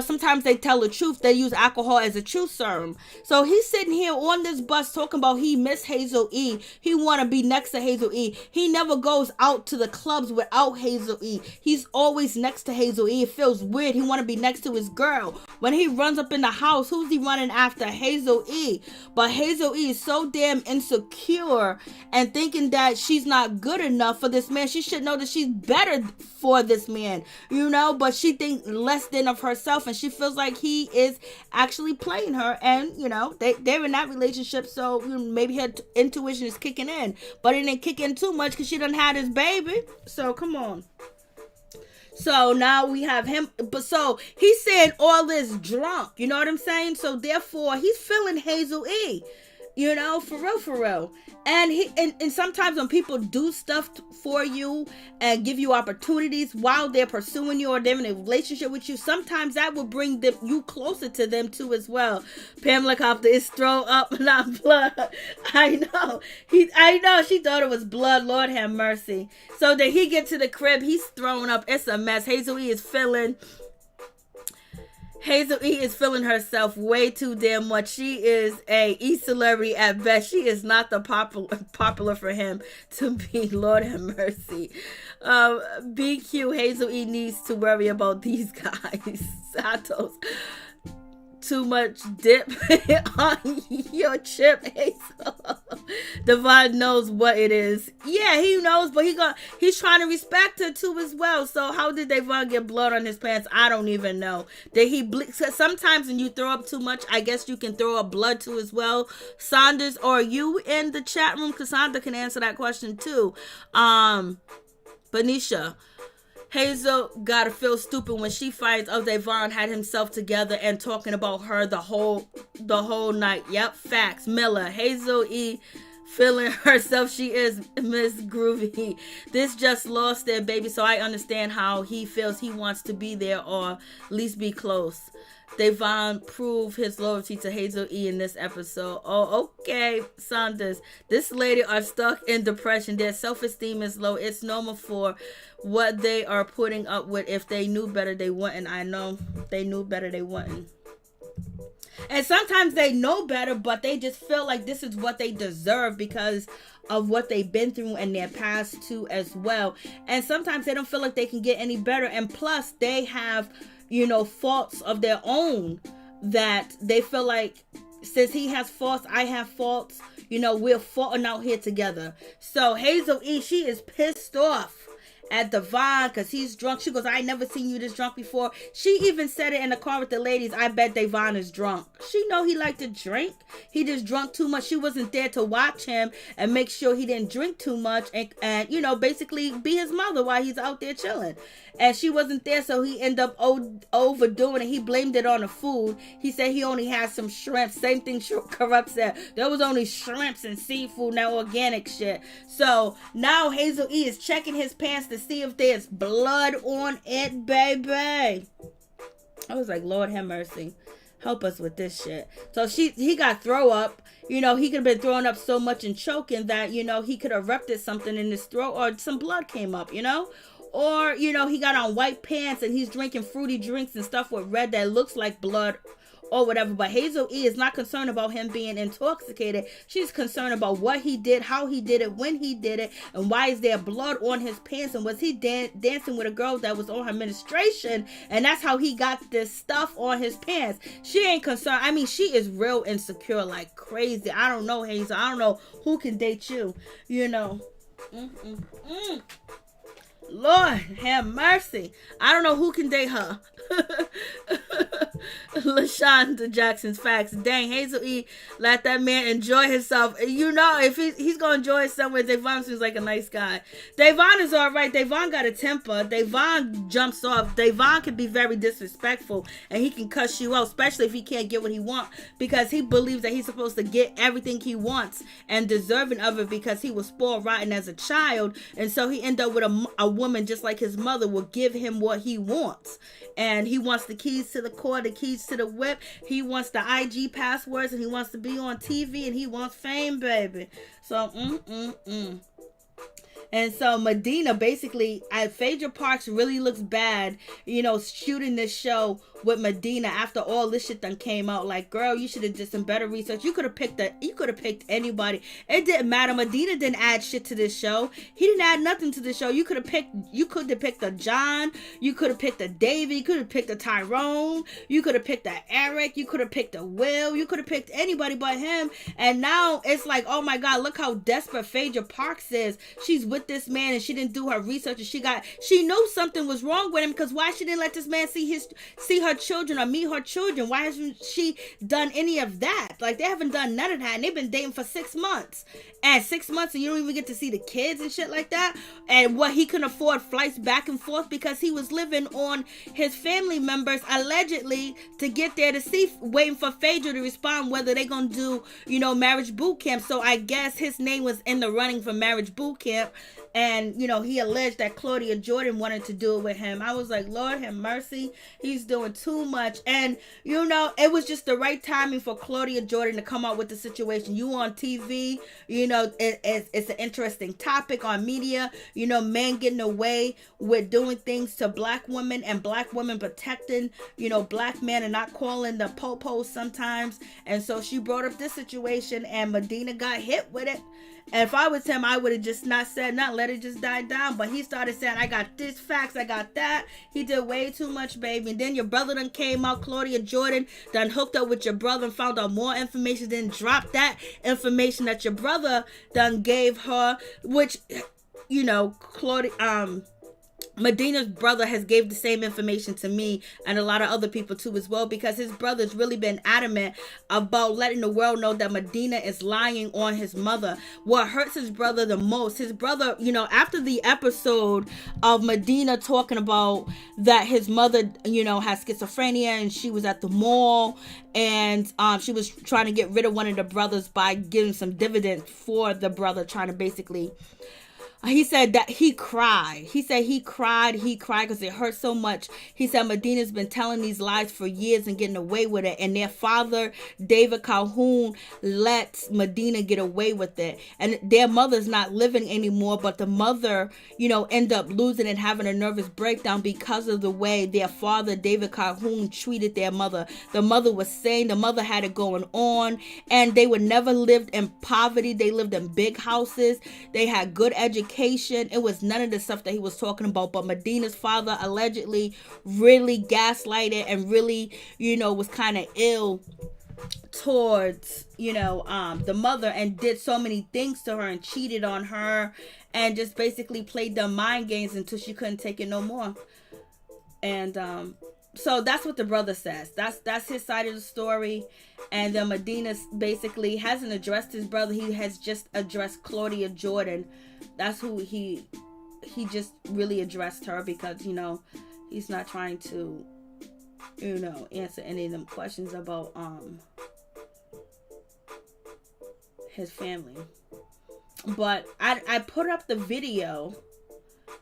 Sometimes they tell the truth. They use alcohol as a truth serum. So he's sitting here on this bus talking about he miss Hazel E. He want to be next to Hazel E. He never goes out to the clubs without Hazel E. He's always next to Hazel E. It feels weird. He want to be next to his girl. When he runs up in the house, who's he running after? Hazel E. But Hazel E is so damn insecure and thinking that she's not good enough for this man. She should know that she's better for this man, but she thinks less than of herself, and she feels like he is actually playing her. And they're in that relationship, so maybe her intuition is kicking in, but it didn't kick in too much because she done had his baby. So come on. So now we have him, but so he's saying all this drunk, you know what I'm saying? So therefore he's feeling Hazel E. You know, for real, for real. And and sometimes when people do stuff for you and give you opportunities while they're pursuing you or they're in a relationship with you, sometimes that will bring you closer to them too as well. Pamela Copter is thrown up, not blood. I know. She thought it was blood. Lord have mercy. So then he get to the crib, he's thrown up. It's a mess. Hazel E is feeling herself way too damn much. She is a E-celebrity at best. She is not the popular for him to be. Lord have mercy. BQ, Hazel E needs to worry about these guys. Santos. Too much dip on your chip, Hazel. Devon knows what it is. Yeah, he knows, but he's trying to respect her too as well. So how did Devon get blood on his pants? I don't even know. Did he sometimes when you throw up too much, I guess you can throw up blood too as well. Saunders, are you in the chat room? Cassandra can answer that question too. Benicia. Hazel gotta feel stupid when she finds out Devon had himself together and talking about her the whole night. Yep, facts. Miller, Hazel E feeling herself. She is Miss Groovy. This just lost their baby, so I understand how he feels. He wants to be there or at least be close. Devon proved his loyalty to Hazel E in this episode. Oh, okay, Saunders. This lady are stuck in depression. Their self-esteem is low. It's normal for what they are putting up with. If they knew better, they wouldn't. I know they knew better, they wouldn't. And sometimes they know better, but they just feel like this is what they deserve because of what they've been through in their past too as well. And sometimes they don't feel like they can get any better. And plus they have, faults of their own that they feel like since he has faults, I have faults, we're falling out here together. So Hazel E, she is pissed off at Devon because he's drunk. She goes, I never seen you this drunk before. She even said it in the car with the ladies. I bet Devon is drunk. She know he liked to drink. He just drunk too much. She wasn't there to watch him and make sure he didn't drink too much and basically be his mother while he's out there chilling. And she wasn't there, so he ended up overdoing it. He blamed it on the food. He said he only had some shrimp. Same thing Corrupt said. There was only shrimps and seafood, now organic shit. So now Hazel E is checking his pants to see if there's blood on it, baby. I was like, Lord have mercy. Help us with this shit. So he got throw up. He could have been throwing up so much and choking that, he could have erupted something in his throat or some blood came up, Or, he got on white pants and he's drinking fruity drinks and stuff with red that looks like blood or whatever. But Hazel E is not concerned about him being intoxicated. She's concerned about what he did, how he did it, when he did it, and why is there blood on his pants, and was he dancing with a girl that was on her menstruation, and that's how he got this stuff on his pants. She ain't concerned. I mean, she is real insecure like crazy. I don't know, Hazel. I don't know who can date you, Lord have mercy. I don't know who can date her. LaShonda Jackson's facts. Dang, Hazel E let that man enjoy himself. If he's gonna enjoy himself with Devon, seems like a nice guy. Devon is alright. Devon got a temper. Devon jumps off. Devon can be very disrespectful and he can cuss you out, especially if he can't get what he wants, because he believes that he's supposed to get everything he wants and deserving of it because he was spoiled rotten as a child, and so he ended up with a woman just like his mother will give him what he wants. And he wants the keys to the car, the keys to the whip. He wants the IG passwords, and he wants to be on TV, and he wants fame, baby. So, And so Medina, basically, Phaedra Parks really looks bad, shooting this show with Medina after all this shit done came out. Like, girl, you should have did some better research. You could have picked anybody. It didn't matter. Medina didn't add shit to this show. He didn't add nothing to the show. You could have picked a John. You could have picked a Davey. You could have picked a Tyrone. You could have picked a Eric. You could have picked a Will. You could have picked anybody but him. And now it's like, oh my God, look how desperate Phaedra Parks is. She's with with this man and she didn't do her research, and she knew something was wrong with him, because why she didn't let this man see her children or meet her children? Why hasn't she done any of that? Like, they haven't done none of that, and they've been dating for 6 months. And 6 months and you don't even get to see the kids and shit like that. And what, he couldn't afford flights back and forth because he was living on his family members allegedly to get there to see, waiting for Phaedra to respond whether they gonna do, marriage boot camp. So I guess his name was in the running for marriage boot camp. And, he alleged that Claudia Jordan wanted to do it with him. I was like, Lord have mercy. He's doing too much. And, it was just the right timing for Claudia Jordan to come out with the situation. You on TV, it's an interesting topic on media. Men getting away with doing things to black women, and black women protecting, black men and not calling the po-pos sometimes. And so she brought up this situation, and Medina got hit with it. And if I was him, I would have just not said nothing, let it just die down. But he started saying, I got this facts, I got that. He did way too much, baby. And then your brother done came out, Claudia Jordan done hooked up with your brother and found out more information, then dropped that information that your brother done gave her, which, Medina's brother has gave the same information to me and a lot of other people too as well, because his brother's really been adamant about letting the world know that Medina is lying on his mother. What hurts his brother the most, his brother, after the episode of Medina talking about that his mother, has schizophrenia and she was at the mall and she was trying to get rid of one of the brothers by giving some dividends for the brother, trying to basically... He said that he cried. He said he cried because it hurt so much. He said Medina's been telling these lies for years and getting away with it. And their father, David Calhoun, lets Medina get away with it. And their mother's not living anymore, but the mother, end up losing and having a nervous breakdown because of the way their father, David Calhoun, treated their mother. The mother was saying the mother had it going on, and they would never lived in poverty. They lived in big houses. They had good education. It was none of the stuff that he was talking about, but Medina's father allegedly really gaslighted and really, was kind of ill towards, the mother, and did so many things to her and cheated on her and just basically played the mind games until she couldn't take it no more. And so that's what the brother says. That's his side of the story. And then Medina basically hasn't addressed his brother. He has just addressed Claudia Jordan. That's who he just really addressed her, because, he's not trying to, answer any of them questions about his family. But I put up the video,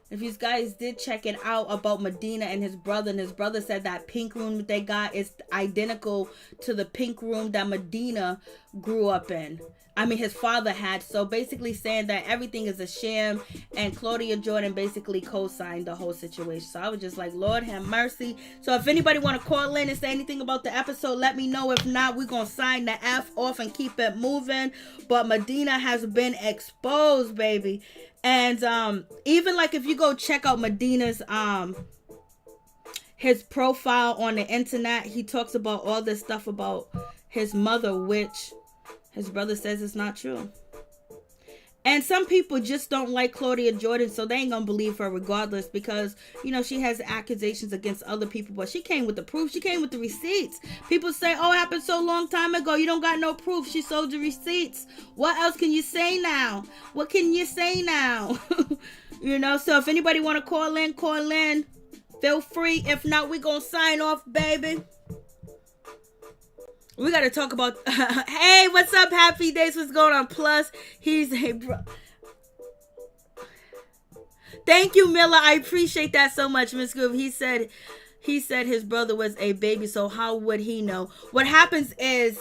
if you guys did check it out, about Medina and his brother. And his brother said that pink room that they got is identical to the pink room that Medina grew up in. I mean, his father had. So basically saying that everything is a sham, and Claudia Jordan basically co-signed the whole situation. So I was just like, Lord have mercy. So if anybody want to call in and say anything about the episode, let me know. If not, we're going to sign the F off and keep it moving. But Medina has been exposed, baby. And even like if you go check out Medina's his profile on the internet, he talks about all this stuff about his mother, which his brother says is not true. And some people just don't like Claudia Jordan, so they ain't gonna believe her regardless, because, she has accusations against other people, but she came with the proof. She came with the receipts. People say, oh, it happened so long time ago. You don't got no proof. She sold the receipts. What else can you say now? What can you say now? So if anybody want to call in. Feel free. If not, we gonna sign off, baby. We got to talk about, hey, what's up, Happy Days? What's going on? Plus, he's a bro. Thank you, Miller. I appreciate that so much, Miss Groove. He said his brother was a baby, so how would he know? What happens is,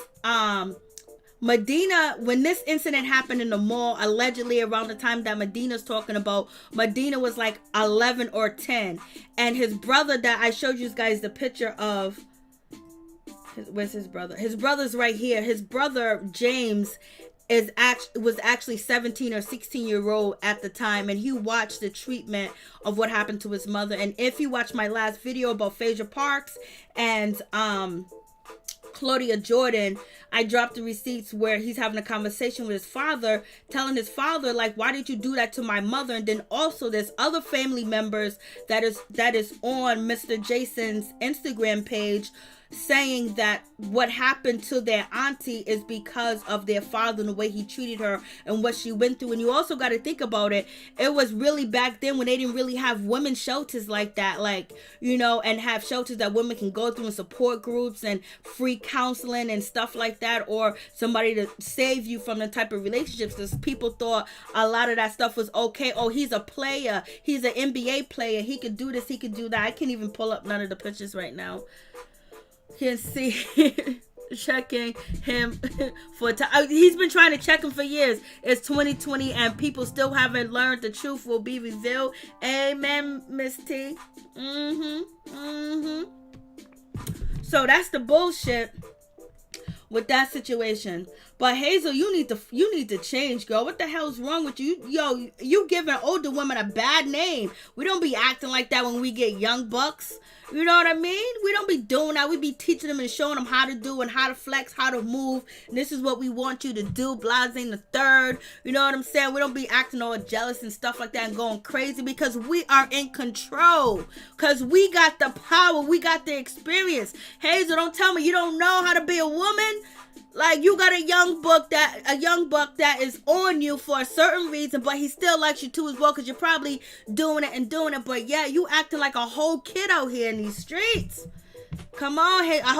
Medina, when this incident happened in the mall, allegedly around the time that Medina's talking about, Medina was like 11 or 10. And his brother that I showed you guys the picture of, where's his brother? His brother's right here. His brother James was actually 17 or 16-year-old at the time, and he watched the treatment of what happened to his mother. And if you watch my last video about Phaedra Parks and Claudia Jordan, I dropped the receipts where he's having a conversation with his father, telling his father, like, why did you do that to my mother? And then also there's other family members that is on Mr. Jason's Instagram page saying that what happened to their auntie is because of their father and the way he treated her and what she went through. And you also got to think about it. It was really back then when they didn't really have women's shelters like that, like, you know, and have shelters that women can go through and support groups and free counseling and stuff like that, or somebody to save you from the type of relationships, because people thought a lot of that stuff was okay. Oh, he's a player. He's an NBA player. He could do this. He could do that. I can't even pull up none of the pictures right now. Can see checking him for time. He's been trying to check him for years. It's 2020 and people still haven't learned. The truth will be revealed. Amen, Miss T. So that's the bullshit with that situation. But Hazel, you need to change, girl. What the hell's wrong with you? Yo, you giving older women a bad name. We don't be acting like that when we get young bucks. You know what I mean? We don't be doing that. We be teaching them and showing them how to do and how to flex, how to move. And this is what we want you to do. Blase in the third. You know what I'm saying? We don't be acting all jealous and stuff like that and going crazy, because we are in control. Because we got the power. We got the experience. Hazel, don't tell me you don't know how to be a woman. Like, you got a young buck that is on you for a certain reason, but he still likes you too as well, because you're probably doing it. But yeah, you acting like a whole kid out here in these streets. Come on, hey, I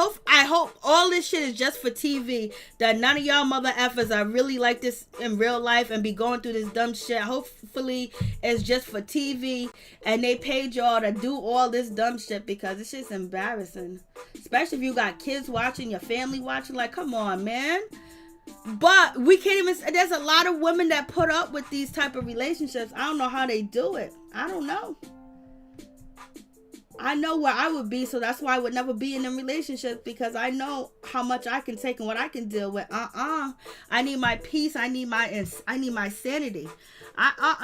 hope all this shit is just for TV. That none of y'all mother effers are really like this in real life and be going through this dumb shit. Hopefully it's just for TV and they paid y'all to do all this dumb shit, because it's just embarrassing. Especially if you got kids watching, your family watching. Like, come on, man. But we can't even, there's a lot of women that put up with these type of relationships. I don't know how they do it. I don't know. I know where I would be, so that's why I would never be in a relationship, because I know how much I can take and what I can deal with. I need my peace. I need my sanity.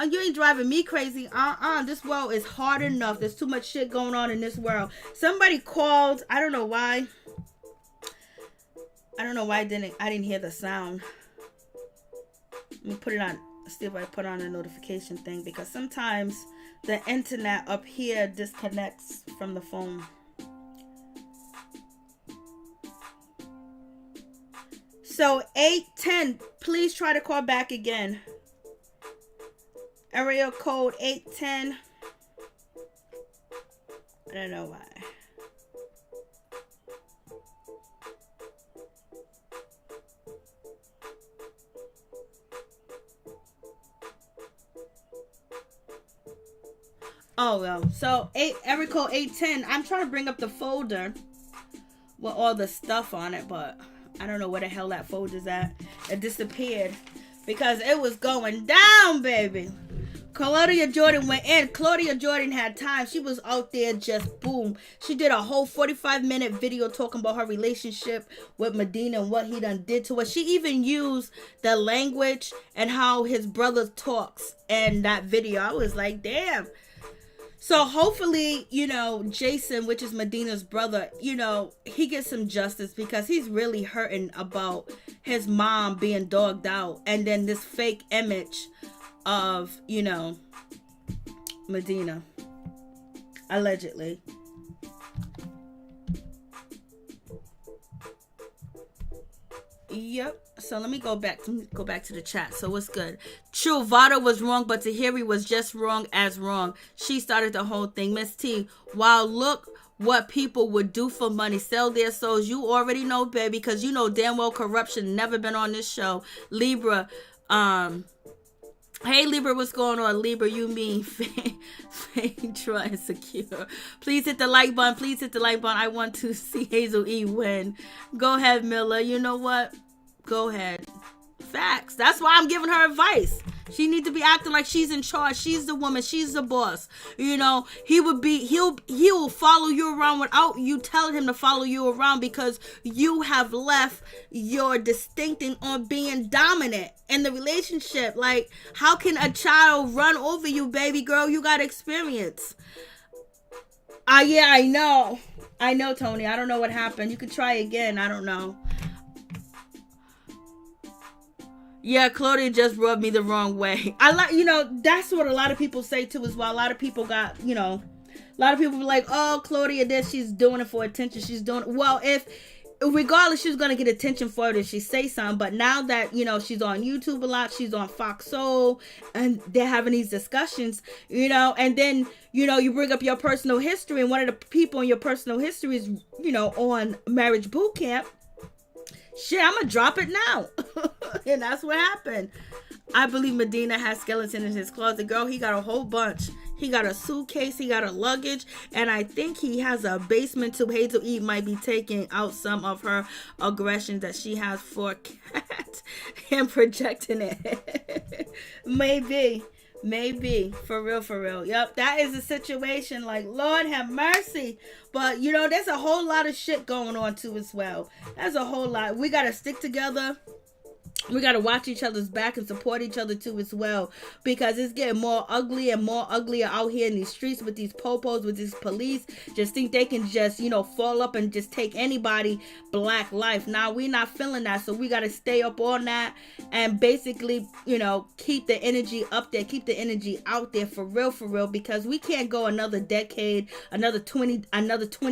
You ain't driving me crazy. This world is hard enough. There's too much shit going on in this world. Somebody called. I don't know why I didn't hear the sound. Let me put it on. See if I put on a notification thing, because sometimes the internet up here disconnects from the phone. So 810, please try to call back again. Area code 810. I don't know why. Oh, well. So, area code 810. I'm trying to bring up the folder with all the stuff on it, but I don't know where the hell that folder's at. It disappeared because it was going down, baby. Claudia Jordan went in. Claudia Jordan had time. She was out there just boom. She did a whole 45-minute video talking about her relationship with Medina and what he done did to her. She even used the language and how his brother talks in that video. I was like, damn. So hopefully, Jason, which is Medina's brother, he gets some justice, because he's really hurting about his mom being dogged out. And then this fake image of, Medina. Allegedly. Yep. So let me go back to the chat. So what's good? True, Vada was wrong, but Tahiri was just wrong as wrong. She started the whole thing. Miss T, wow, look what people would do for money. Sell their souls. You already know, baby, because you know damn well corruption never been on this show. Libra, hey Libra, what's going on? Libra, you mean Phaedra insecure. Please hit the like button. Please hit the like button. I want to see Hazel E win. Go ahead, Miller. You know what? Go ahead. Facts. That's why I'm giving her advice. She needs to be acting like she's in charge. She's the woman. She's the boss. He will follow you around without you telling him to follow you around, because you have left your distincting on being dominant in the relationship. Like, how can a child run over you, baby girl? You got experience. Yeah, I know. I know, Tony. I don't know what happened. You could try again. I don't know. Yeah, Claudia just rubbed me the wrong way. I like, that's what a lot of people say too as well. A lot of people got, a lot of people be like, oh, Claudia, this, she's doing it for attention. She's doing it. Well, regardless, she's going to get attention for it if she say something. But now that, she's on YouTube a lot, she's on Fox Soul, and they're having these discussions, and then, you bring up your personal history, and one of the people in your personal history is, on Marriage Boot Camp. Shit, I'm gonna drop it now. And that's what happened. I believe Medina has skeleton in his closet. Girl, he got a whole bunch. He got a suitcase, he got a luggage, and I think he has a basement too. Hazel might be taking out some of her aggression that she has for Cat and projecting it. Maybe. For real. Yep, that is a situation like, Lord have mercy. But, there's a whole lot of shit going on too as well. There's a whole lot. We got to stick together. We got to watch each other's back and support each other too as well, because it's getting more ugly and more uglier out here in these streets with these popos, with these police. Just think they can just, fall up and just take anybody black life. Now, we're not feeling that, so we got to stay up on that and basically, keep the energy up there, keep the energy out there for real, because we can't go another decade, another 20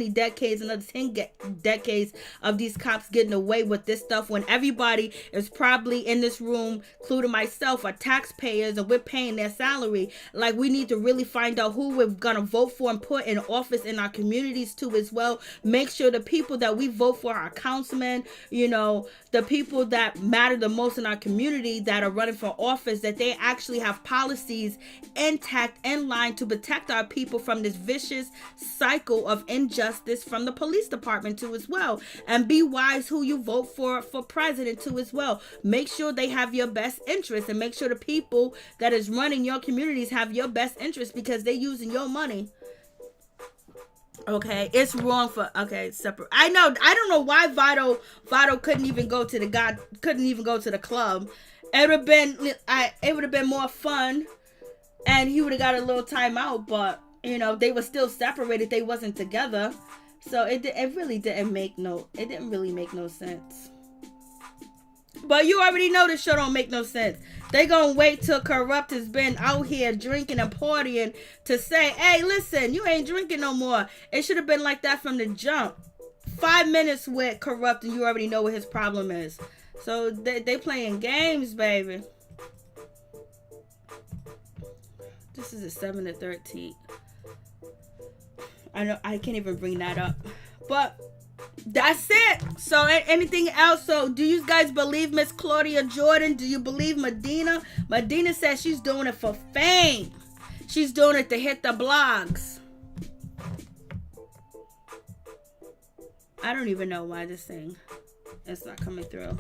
decades, another 10 decades of these cops getting away with this stuff when everybody is probably in this room, including myself, are taxpayers, and we're paying their salary. Like, we need to really find out who we're gonna vote for and put in office in our communities too as well. Make sure the people that we vote for, our councilmen, the people that matter the most in our community that are running for office, that they actually have policies intact, in line to protect our people from this vicious cycle of injustice from the police department too as well. And be wise who you vote for president too as well. Make sure they have your best interest, and make sure the people that is running your communities have your best interest, because they're using your money. Okay, it's wrong for separate. I don't know why Vito couldn't even go to the club. It would have been more fun, and he would have got a little time out. But they were still separated. They wasn't together, so it really didn't make no sense. But you already know this show don't make no sense. They gonna wait till Corrupt has been out here drinking and partying to say, hey, listen, you ain't drinking no more. It should have been like that from the jump. 5 minutes with Corrupt and you already know what his problem is. So they playing games, baby. This is a 7-13. I know I can't even bring that up. But that's it. So anything else? So do you guys believe Miss Claudia Jordan? Do you believe Medina? Medina says she's doing it for fame. She's doing it to hit the blogs. I don't even know why this thing is not coming through.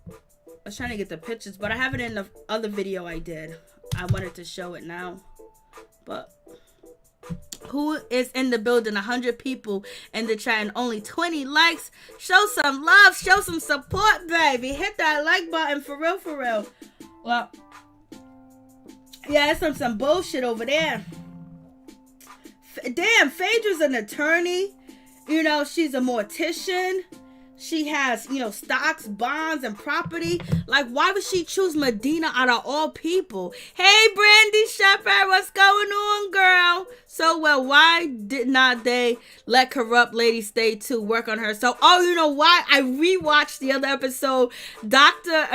I was trying to get the pictures, but I have it in the other video I did. I wanted to show it now. But who is in the building? 100 people in the chat and only 20 likes. Show some love, show some support, baby. Hit that like button for real. Well, yeah, it's some bullshit over there. Damn, Phaedra's an attorney. She's a mortician. She has, stocks, bonds, and property. Like, why would she choose Medina out of all people? Hey, Brandy Scheper, what's going on, girl? So, well, why did not they let Corrupt Lady stay to work on her? So, you know why? I rewatched the other episode. Dr.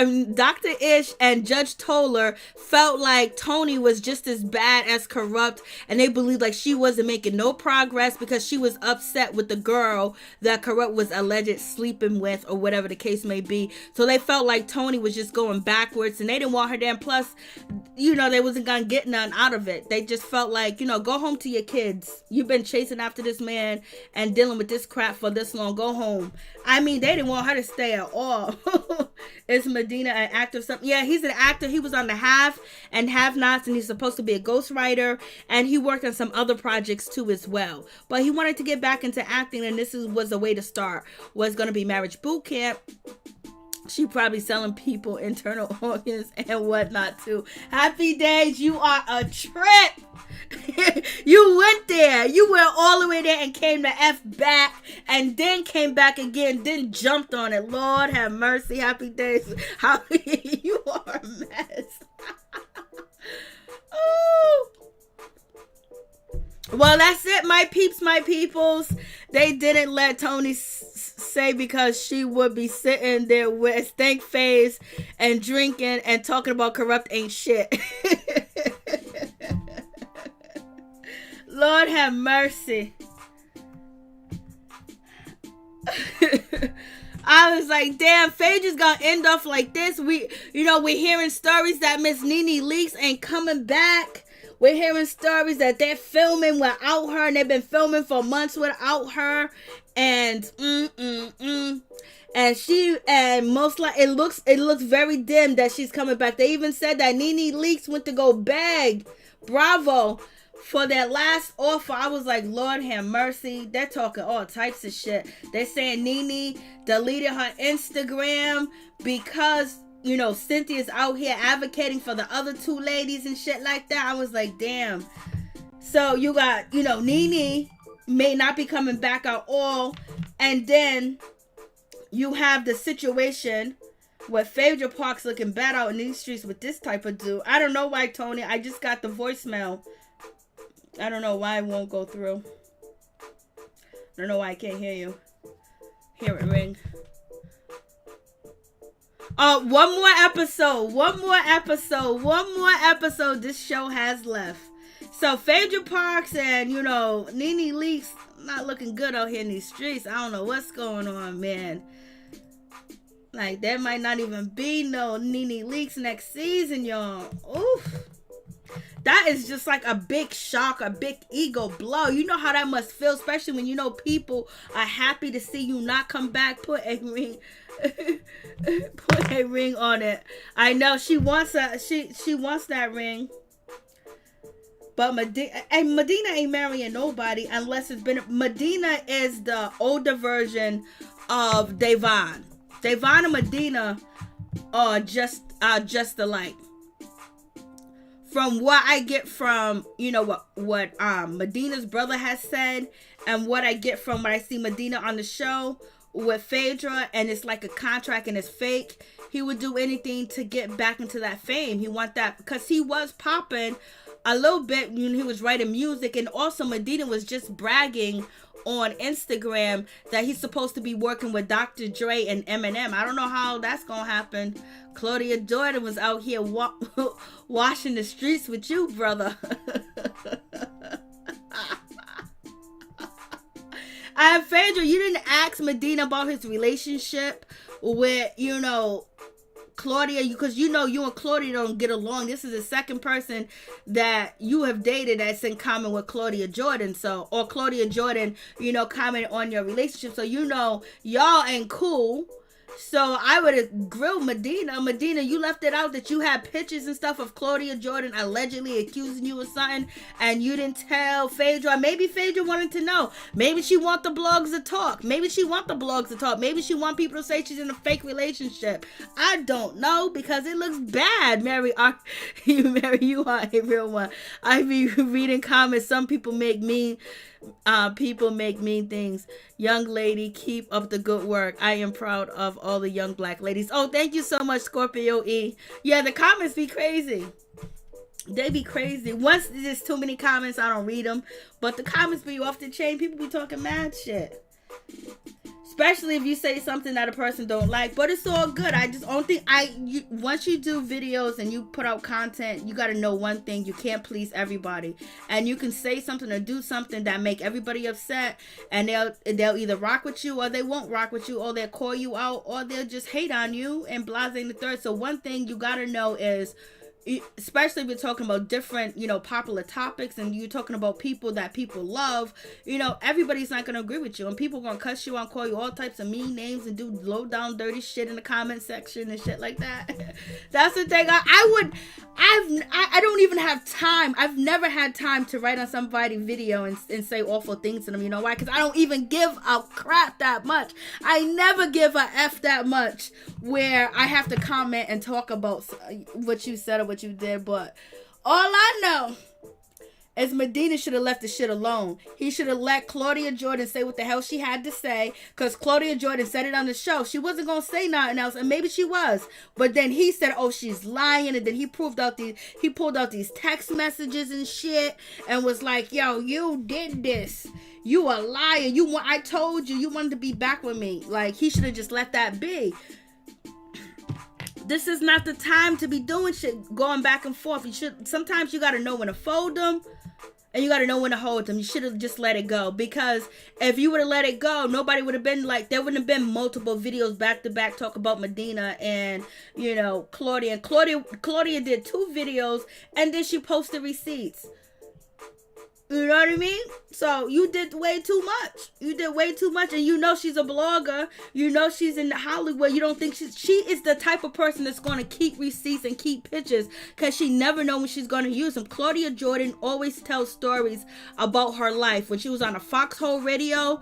Ish and Judge Toller felt like Tony was just as bad as Corrupt, and they believed like she wasn't making no progress because she was upset with the girl that Corrupt was alleged sleeping with, or whatever the case may be. So they felt like Tony was just going backwards, and they didn't want her there. And plus, they wasn't gonna get none out of it. They just felt like, go home to your kids. You've been chasing after this man and dealing with this crap for this long. Go home. I mean, they didn't want her to stay at all. Is Medina an actor? Something? Yeah, he's an actor. He was on the Have and Have Nots, and he's supposed to be a ghostwriter, and he worked on some other projects too as well. But he wanted to get back into acting, and this was a way to start. Was going to be Marriage Boot Camp. She probably selling people internal organs and whatnot too. Happy days, you are a trip. You went there. You went all the way there and came to F back and then came back again, then jumped on it. Lord have mercy. Happy days. How you are a mess. Oh. Well, that's it, my peeps, my peoples. They didn't let Tony say because she would be sitting there with a stank face and drinking and talking about corrupt ain't shit. Lord have mercy. I was like, damn, Phaedra's gonna end off like this. We're hearing stories that Miss Nene Leakes ain't coming back. We're hearing stories that they're filming without her, and they've been filming for months without her. And and most like it looks very dim that she's coming back. They even said that Nene Leakes went to go beg Bravo for their last offer. I was like, Lord have mercy. They're talking all types of shit. They're saying Nene deleted her Instagram because Cynthia's out here advocating for the other two ladies and shit like that. I was like, damn. So you got, Nene may not be coming back at all. And then you have the situation where Phaedra Park's looking bad out in these streets with this type of dude. I don't know why, Tony. I just got the voicemail. I don't know why it won't go through. I don't know why I can't hear you. Hear it ring. One more episode this show has left. So Phaedra Parks and Nene Leakes not looking good out here in these streets. I don't know what's going on, man. Like, there might not even be no Nene Leakes next season, y'all. Oof. That is just like a big shock, a big ego blow. You know how that must feel, especially when people are happy to see you not come back. Put a ring, put a ring on it. I know she wants she wants that ring, but Medina ain't marrying nobody unless it's been. Medina is the older version of Devon. Devon and Medina are just alike. From what I get from, what Medina's brother has said, and what I get from what I see Medina on the show with Phaedra, and it's like a contract and it's fake, he would do anything to get back into that fame. He want that because he was popping a little bit when he was writing music, and also Medina was just bragging on Instagram that he's supposed to be working with Dr. Dre and Eminem. I don't know how that's gonna happen. Claudia Jordan was out here washing the streets with you, brother. And Phaedra, you didn't ask Medina about his relationship with, Claudia, because you and Claudia don't get along. This is the second person that you have dated that's in common with Claudia Jordan. Or Claudia Jordan, comment on your relationship. So y'all ain't cool. So I would have grilled Medina. Medina, you left it out that you had pictures and stuff of Claudia Jordan allegedly accusing you of something, and you didn't tell Phaedra. Maybe Phaedra wanted to know. Maybe she want the blogs to talk. Maybe she want people to say she's in a fake relationship. I don't know, because it looks bad. Mary, you are a real one. I be reading comments. Some people make mean things. Young lady, keep up the good work. I am proud of all the young black ladies. Oh, thank you so much, Scorpio E. Yeah, the comments be crazy. They be crazy. Once there's too many comments, I don't read them. But the comments be off the chain. People be talking mad shit. Especially if you say something that a person don't like. But it's all good. Once you do videos and you put out content, you got to know one thing. You can't please everybody. And you can say something or do something that make everybody upset. And they'll either rock with you or they won't rock with you. Or they'll call you out or they'll just hate on you and blase the third. So one thing you got to know is especially if you're talking about different, popular topics, and you're talking about people that people love, everybody's not going to agree with you, and people going to cuss you out, call you all types of mean names, and do low down dirty shit in the comment section and shit like that. That's the thing. I don't even have time. I've never had time to write on somebody's video and say awful things to them. You know why? Because I don't even give a crap that much. I never give a F that much where I have to comment and talk about what you said or what you did. But all I know is Medina should have left the shit alone. He should have let Claudia Jordan say what the hell she had to say, because Claudia Jordan said it on the show. She wasn't going to say nothing else, and maybe she was. But then he said, oh, she's lying, and then he pulled out these text messages and shit, and was like, yo, you did this. You a liar. I told you wanted to be back with me. Like, he should have just let that be. This is not the time to be doing shit, going back and forth. Sometimes you got to know when to fold them, and you got to know when to hold them. You should have just let it go, because if you would have let it go, nobody would have been like, there wouldn't have been multiple videos back to back talk about Medina and, Claudia. And Claudia did 2 videos, and then she posted receipts. You know what I mean? So you did way too much. You did way too much. And she's a blogger. She's in Hollywood. You don't think she is the type of person that's going to keep receipts and keep pictures, because she never knows when she's going to use them. Claudia Jordan always tells stories about her life. When she was on a Foxhole Radio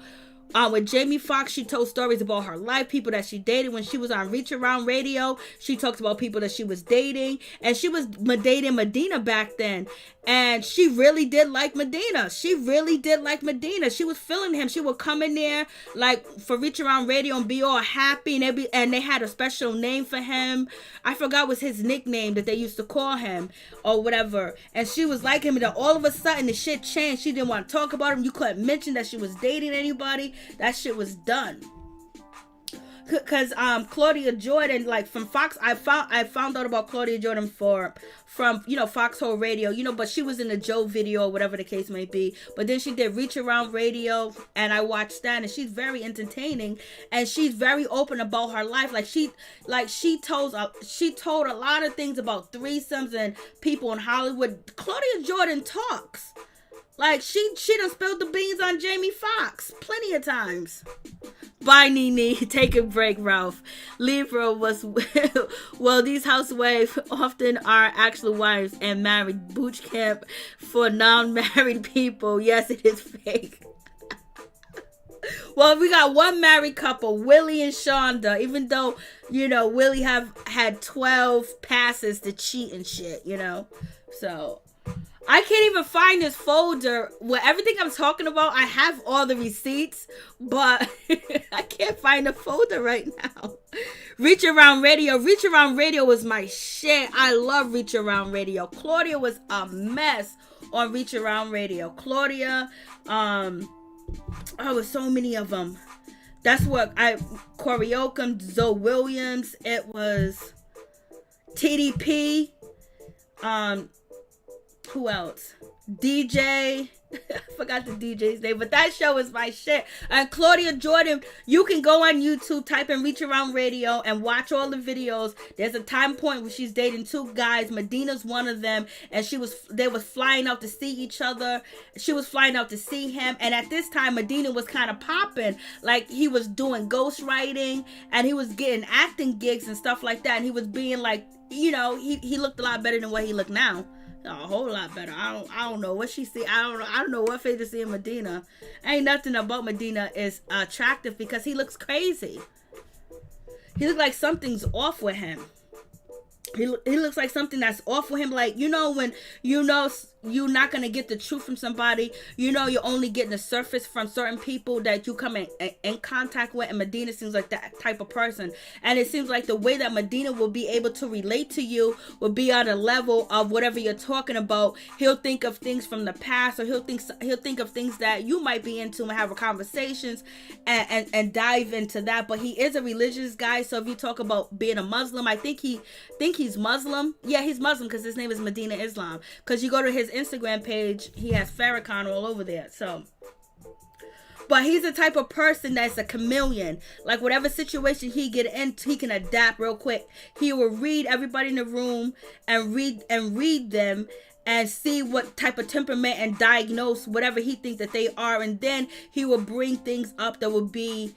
with Jamie Foxx, she told stories about her life, people that she dated. When she was on Reach Around Radio, she talked about people that she was dating, and she was dating Medina back then, and she really did like Medina. She was feeling him. She would come in there like for Reach Around Radio and be all happy, and they had a special name for him. I forgot was his nickname that they used to call him or whatever, and she was like him, and then all of a sudden the shit changed. She didn't want to talk about him. You couldn't mention that she was dating anybody. That shit was done. Because Claudia Jordan, like from Fox, I found out about Claudia Jordan from Foxhole Radio, but she was in the Joe video or whatever the case may be. But then she did Reach Around Radio, and I watched that, and she's very entertaining, and she's very open about her life. She told a lot of things about threesomes and people in Hollywood. Claudia Jordan talks. Like, she done spilled the beans on Jamie Foxx plenty of times. Bye, Nene. Take a break, Ralph. Libra was, well, these housewives often are actual wives and married. Boot camp for non-married people. Yes, it is fake. Well, we got one married couple, Willie and Shonda, even though, Willie have had 12 passes to cheat and shit, So I can't even find this folder where everything I'm talking about. I have all the receipts, but I can't find the folder right now. Reach Around Radio. Reach Around Radio was my shit. I love Reach Around Radio. Claudia was a mess on Reach Around Radio. Claudia, was so many of them. That's what Corey Oakham, Zoe Williams. It was TDP. Who else? DJ. I forgot the DJ's name, but that show is my shit. And Claudia Jordan, you can go on YouTube, type in Reach Around Radio, and watch all the videos. There's a time point where she's dating 2 guys. Medina's one of them, and they was flying out to see each other. She was flying out to see him, and at this time, Medina was kind of popping. Like, he was doing ghostwriting, and he was getting acting gigs and stuff like that, and he was being like, he looked a lot better than what he looked now. A whole lot better. I don't know what she see. I don't know what Phaedra see in Medina. Ain't nothing about Medina is attractive, because he looks crazy. He looks like something's off with him. He looks like something that's off with him. Like, when you're not going to get the truth from somebody, you're only getting the surface from certain people that you come in contact with, and Medina seems like that type of person. And it seems like the way that Medina will be able to relate to you will be on a level of whatever you're talking about. He'll think of things from the past, or he'll think of things that you might be into, and have conversations and dive into that. But he is a religious guy, so if you talk about being a Muslim, I think he's Muslim. Yeah, he's Muslim, because his name is Medina Islam. Because you go to his Instagram page, he has Farrakhan all over there. So, But he's the type of person that's a chameleon. Like whatever situation he get into, he can adapt real quick. He will read everybody in the room and read them and see what type of temperament and diagnose whatever he thinks that they are, and then he will bring things up that will be,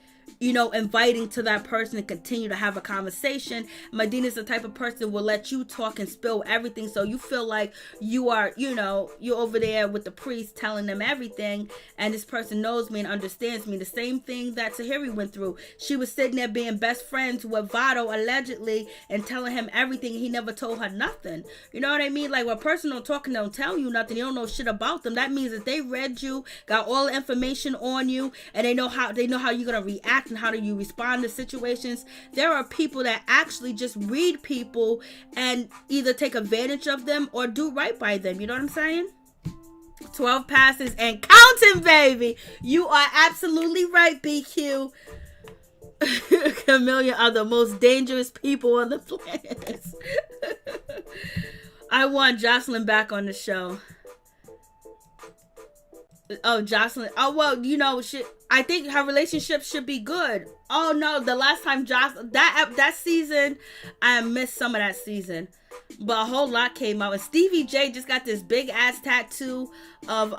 inviting to that person to continue to have a conversation. Medina's the type of person who will let you talk and spill everything, so you feel like you are, you're over there with the priest telling them everything, and this person knows me and understands me. The same thing that Tahiri went through. She was sitting there being best friends with Vado, allegedly, and telling him everything. He never told her nothing. You know what I mean? Like, when a person don't talk and don't tell you nothing, you don't know shit about them. That means that they read you, got all the information on you, and they know how you're gonna react and how do you respond to situations. There are people that actually just read people and either take advantage of them or do right by them. You know what I'm saying? 12 passes and counting, baby. You are absolutely right, BQ. Chameleon are the most dangerous people on the planet. I want Jocelyn back on the show. Oh, Jocelyn. Oh, well, I think her relationship should be good. Oh, no, the last time that season, I missed some of that season. But a whole lot came out. And Stevie J just got this big ass tattoo of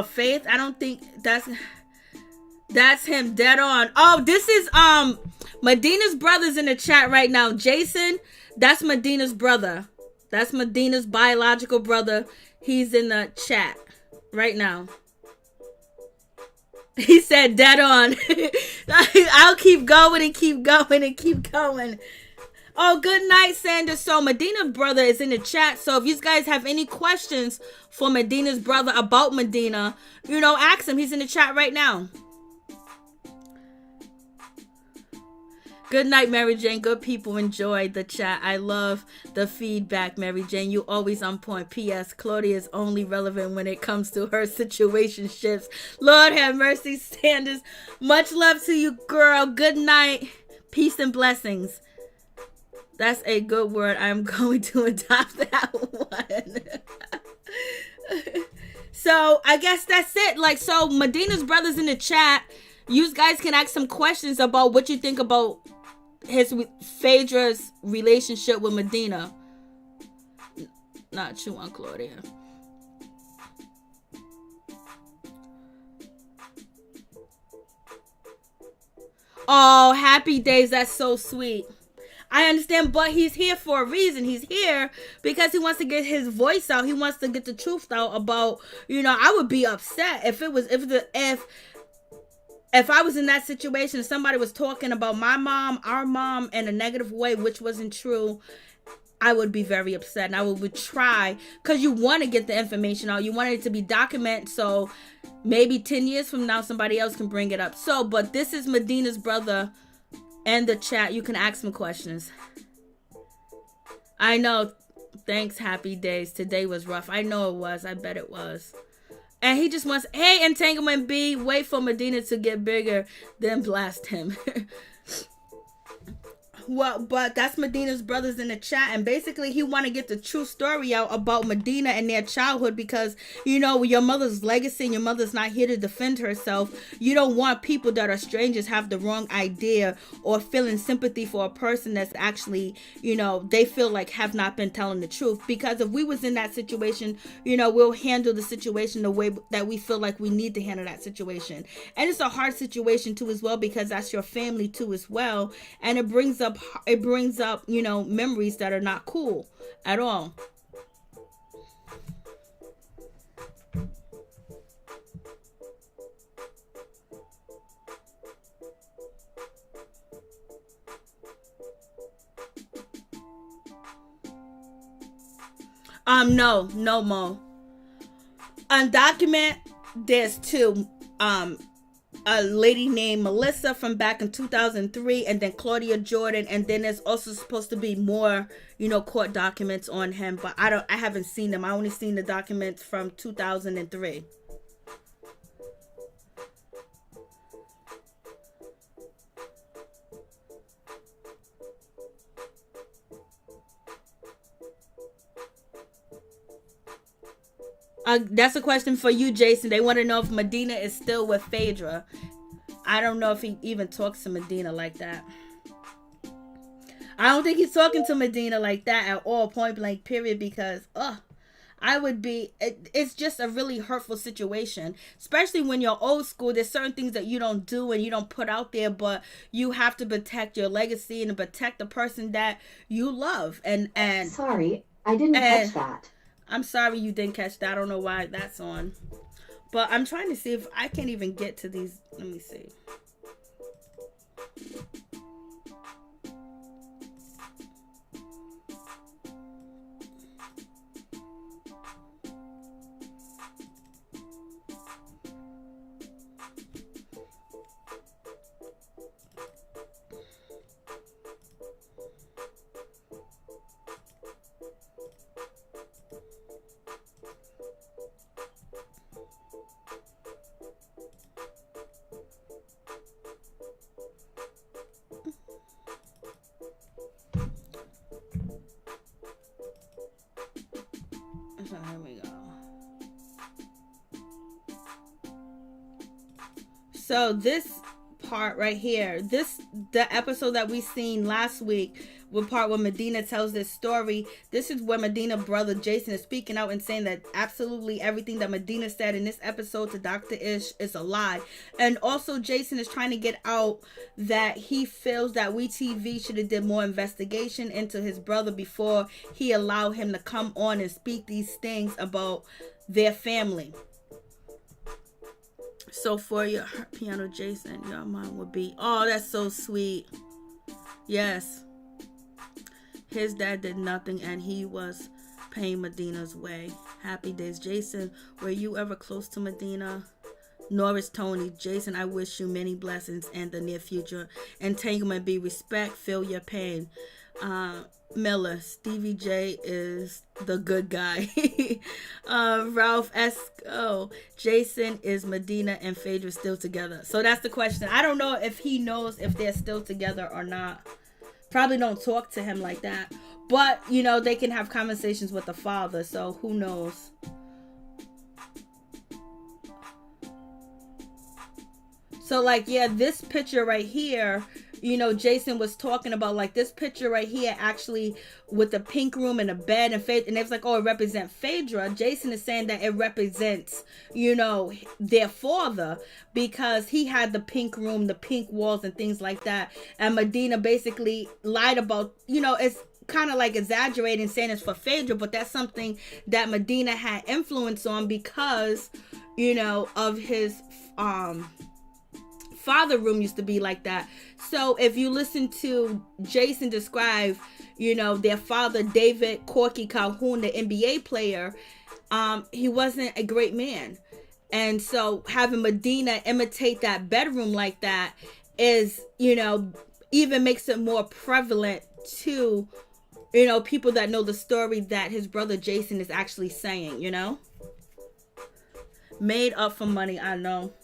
Faith. I don't think that's him dead on. Oh, this is Medina's brother's in the chat right now. Jason, that's Medina's brother. That's Medina's biological brother. He's in the chat right now. He said dead on. I'll keep going and keep going and keep going. Oh, good night, Sanders. So Medina's brother is in the chat. So if you guys have any questions for Medina's brother about Medina, ask him. He's in the chat right now. Good night, Mary Jane. Good people enjoyed the chat. I love the feedback, Mary Jane. You always on point. P.S. Claudia is only relevant when it comes to her situationships. Lord have mercy, Sanders. Much love to you, girl. Good night. Peace and blessings. That's a good word. I'm going to adopt that one. So I guess that's it. So Medina's brother's in the chat. You guys can ask some questions about what you think about Phaedra's relationship with Medina. Not you, Aunt Claudia. Oh, happy days. That's so sweet. I understand, but he's here for a reason. He's here because he wants to get his voice out. He wants to get the truth out about, I would be upset if I was in that situation, somebody was talking about my mom, our mom, in a negative way, which wasn't true, I would be very upset. And I would try, because you want to get the information out. You want it to be documented, so maybe 10 years from now, somebody else can bring it up. So, but this is Medina's brother and the chat. You can ask him questions. I know. Thanks, happy days. Today was rough. I know it was. I bet it was. And he just wants, hey, Entanglement B, wait for Medina to get bigger, then blast him. Well, but that's Medina's brothers in the chat, and basically he want to get the true story out about Medina and their childhood, because your mother's legacy and your mother's not here to defend herself. You don't want people that are strangers have the wrong idea or feeling sympathy for a person that's actually, they feel like have not been telling the truth. Because if we was in that situation, we'll handle the situation the way that we feel like we need to handle that situation. And it's a hard situation too as well, because that's your family too as well, and it brings up memories that are not cool at all. No, Mo. Undocumented, there's two. A lady named Melissa from back in 2003, and then Claudia Jordan, and then there's also supposed to be more, court documents on him, but I haven't seen them. I only seen the documents from 2003. That's a question for you, Jason. They want to know if Medina is still with Phaedra. I don't know if he even talks to Medina like that. I don't think he's talking to Medina like that at all, point blank, period, because, I would be, it's just a really hurtful situation, especially when you're old school. There's certain things that you don't do and you don't put out there, but you have to protect your legacy and protect the person that you love. And Sorry, I didn't catch that. I'm sorry you didn't catch that. I don't know why that's on. But I'm trying to see if I can't even get to these. Let me see. So here we go. So this part right here, the episode that we seen last week, the part where Medina tells this story. This is where Medina brother Jason is speaking out and saying that absolutely everything that Medina said in this episode to Dr. Ish is a lie. And also Jason is trying to get out that he feels that WeTV should have did more investigation into his brother before he allowed him to come on and speak these things about their family. So for your piano, Jason, your mom would be, oh, that's so sweet. Yes. His dad did nothing and he was paying Medina's way. Happy days. Jason, were you ever close to Medina? Norris Tony, Jason, I wish you many blessings in the near future. Entanglement be respect, feel your pain. Miller, Stevie J is the good guy. Ralph Esco, Jason, is Medina and Phaedra still together? So that's the question. I don't know if he knows if they're still together or not. Probably don't talk to him like that. But, you know, they can have conversations with the father. So who knows? So, like, yeah, this picture right here, you know, Jason was talking about, like, this picture right here actually with the pink room and a bed and Phaedra, and it was like, oh, it represents Phaedra. Jason is saying that it represents, you know, their father, because he had the pink room, the pink walls and things like that. And Medina basically lied about, you know, it's kind of like exaggerating saying it's for Phaedra, but that's something that Medina had influence on because, you know, of his father room used to be like that. So if you listen to Jason describe, you know, their father, David Corky Calhoun, the NBA player, he wasn't a great man. And so having Medina imitate that bedroom like that is, you know, even makes it more prevalent to, you know, people that know the story that his brother Jason is actually saying, you know. Made up for money, I know.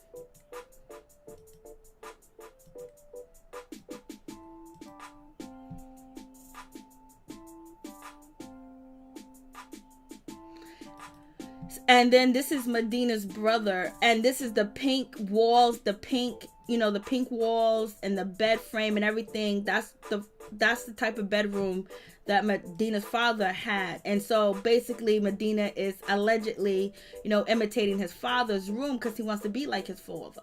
And then this is Medina's brother, and this is the pink walls, the pink, you know, the pink walls and the bed frame and everything. That's the type of bedroom that Medina's father had. And so basically Medina is allegedly, you know, imitating his father's room because he wants to be like his father.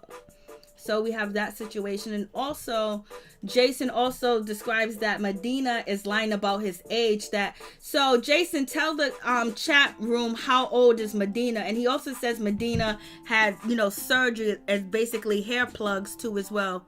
So we have that situation. And also Jason also describes that Medina is lying about his age. So Jason, tell the chat room how old is Medina. And he also says Medina had, you know, surgery as basically hair plugs too as well.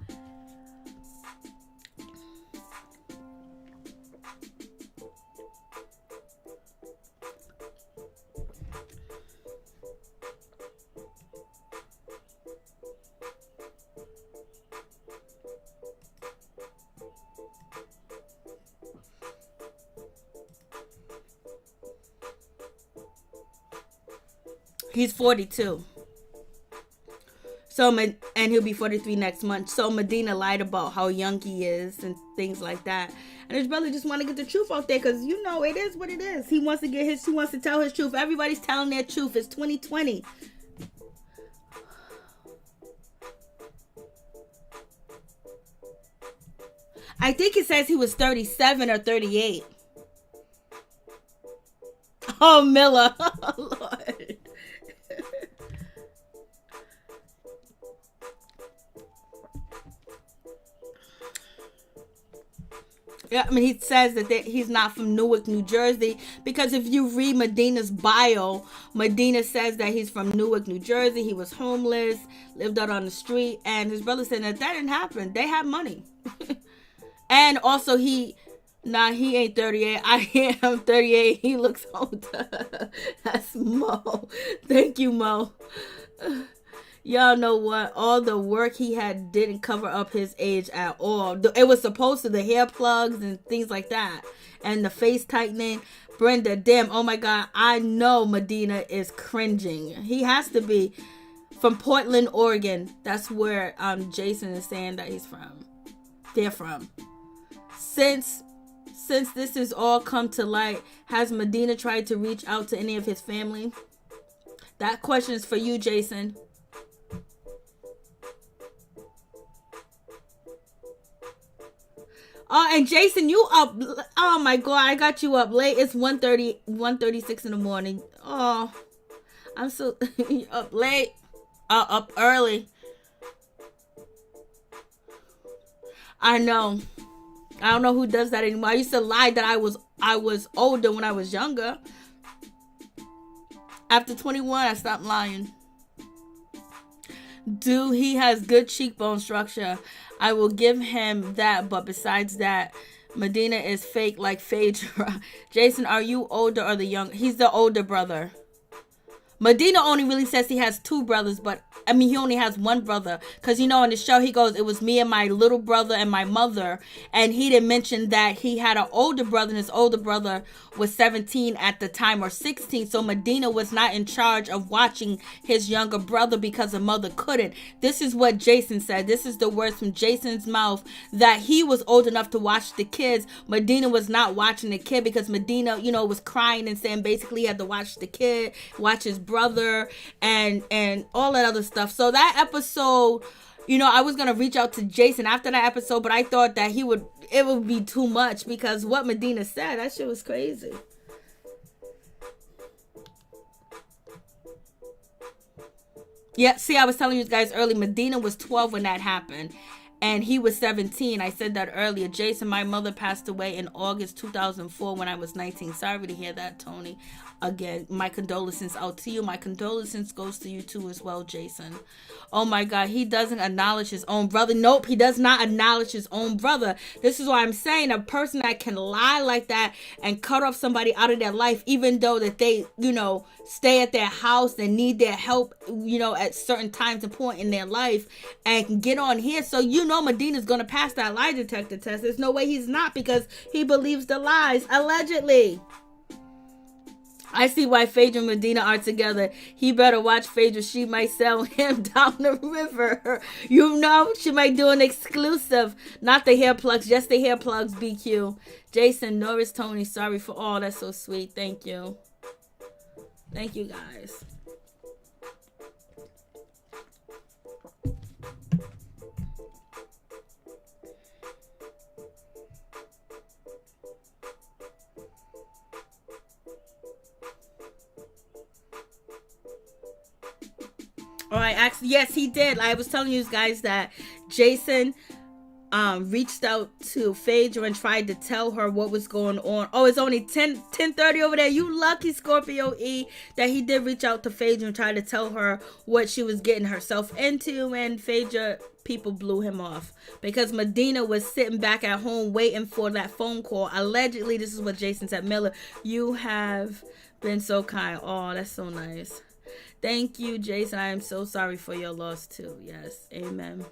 He's 42. And he'll be 43 next month. So Medina lied about how young he is and things like that. And his brother just want to get the truth out there because, you know, it is what it is. He wants to tell his truth. Everybody's telling their truth. It's 2020. I think it says he was 37 or 38. Oh, Miller. Oh, Lord. Yeah, I mean, he says that he's not from Newark, New Jersey, because if you read Medina's bio, Medina says that he's from Newark, New Jersey. He was homeless, lived out on the street, and his brother said that didn't happen. They had money. And also he ain't 38. I am 38. He looks older. That's Mo. Thank you, Mo. Y'all know what? All the work he had didn't cover up his age at all. It was supposed to, the hair plugs and things like that. And the face tightening. Brenda, damn, oh my God. I know Medina is cringing. He has to be. From Portland, Oregon. That's where Jason is saying that he's from. They're from. Since this has all come to light, has Medina tried to reach out to any of his family? That question is for you, Jason. Oh, and Jason, you up? Oh my God, I got you up late. It's 1:36 in the morning. Oh, I'm so up late. Up early. I know. I don't know who does that anymore. I used to lie that I was older when I was younger. After 21, I stopped lying. He has good cheekbone structure. I will give him that, but besides that, Medina is fake like Phaedra. Jason, are you older or the young? He's the older brother. Medina only really says he has two brothers, but I mean, he only has one brother. Because, you know, on the show, he goes, it was me and my little brother and my mother. And he didn't mention that he had an older brother, and his older brother was 17 at the time, or 16. So Medina was not in charge of watching his younger brother because the mother couldn't. This is what Jason said. This is the words from Jason's mouth, that he was old enough to watch the kids. Medina was not watching the kid because Medina, you know, was crying and saying basically he had to watch the kid, watch his brother, and all that other stuff. So that episode, you know, I was gonna reach out to Jason after that episode, but I thought that it would be too much because what Medina said, that shit was crazy. Yeah, see, I was telling you guys earlier, Medina was 12 when that happened. And he was 17. I said that earlier. Jason, my mother passed away in August 2004 when I was 19. Sorry to hear that, Tony. Again, my condolences out to you. My condolences goes to you too as well, Jason. Oh my God, he doesn't acknowledge his own brother. Nope, he does not acknowledge his own brother. This is why I'm saying a person that can lie like that and cut off somebody out of their life, even though that they, you know, stay at their house and need their help, you know, at certain times and point in their life, and can get on here. So you know Medina's going to pass that lie detector test. There's no way he's not, because he believes the lies, allegedly. I see why Phaedra and Medina are together. He better watch Phaedra. She might sell him down the river. You know, she might do an exclusive. Not the hair plugs, just the hair plugs, BQ. Jason, Norris, Tony, sorry for all. That's so sweet. Thank you. Thank you, guys. All right, actually, yes, he did. I was telling you guys that Jason reached out to Phaedra and tried to tell her what was going on. Oh, it's only 10:30 over there. You lucky, Scorpio E, that he did reach out to Phaedra and try to tell her what she was getting herself into, and Phaedra people blew him off because Medina was sitting back at home waiting for that phone call. Allegedly, this is what Jason said. Miller, you have been so kind. Oh, that's so nice. Thank you, Jason. I am so sorry for your loss too. Yes, amen.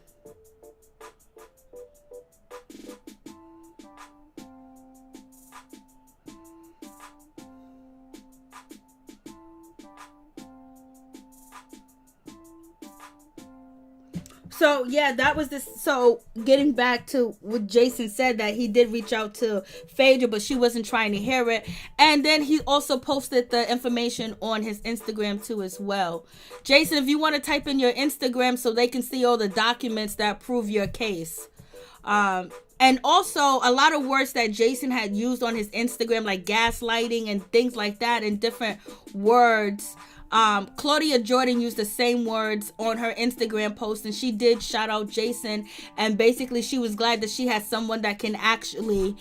So yeah, that was this. So getting back to what Jason said, that he did reach out to Phaedra, but she wasn't trying to hear it. And then he also posted the information on his Instagram too as well. Jason, if you want to type in your Instagram so they can see all the documents that prove your case. And also a lot of words that Jason had used on his Instagram, like gaslighting and things like that, and different words. Claudia Jordan used the same words on her Instagram post, and she did shout out Jason, and basically she was glad that she had someone that can actually,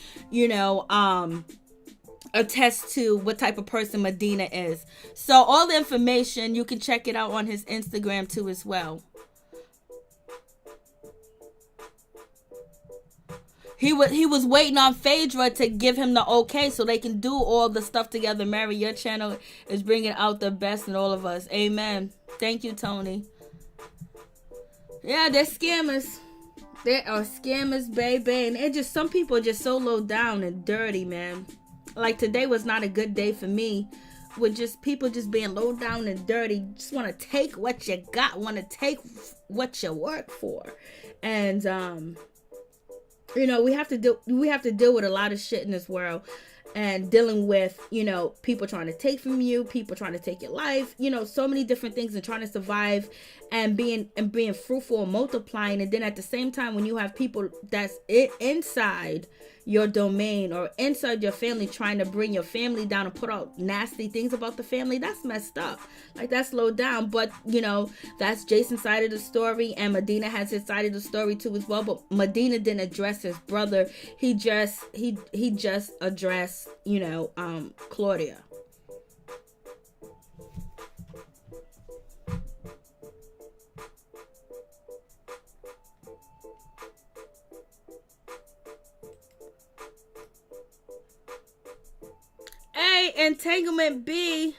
attest to what type of person Medina is. So all the information, you can check it out on his Instagram too as well. He was waiting on Phaedra to give him the okay so they can do all the stuff together. Mary, your channel is bringing out the best in all of us. Amen. Thank you, Tony. Yeah, they're scammers. They are scammers, baby. And it just, some people are just so low down and dirty, man. Like today was not a good day for me. With just people just being low down and dirty. Just want to take what you got. Want to take what you work for. And, we have to deal with a lot of shit in this world, and dealing with, people trying to take from you, people trying to take your life, so many different things, and trying to survive and being fruitful and multiplying. And then at the same time, when you have people that's inside your domain or inside your family trying to bring your family down and put out nasty things about the family, that's messed up. Like, that's low down. But that's Jason's side of the story, and Medina has his side of the story too as well. But Medina didn't address his brother. He just addressed Claudia. Hey, entanglement B.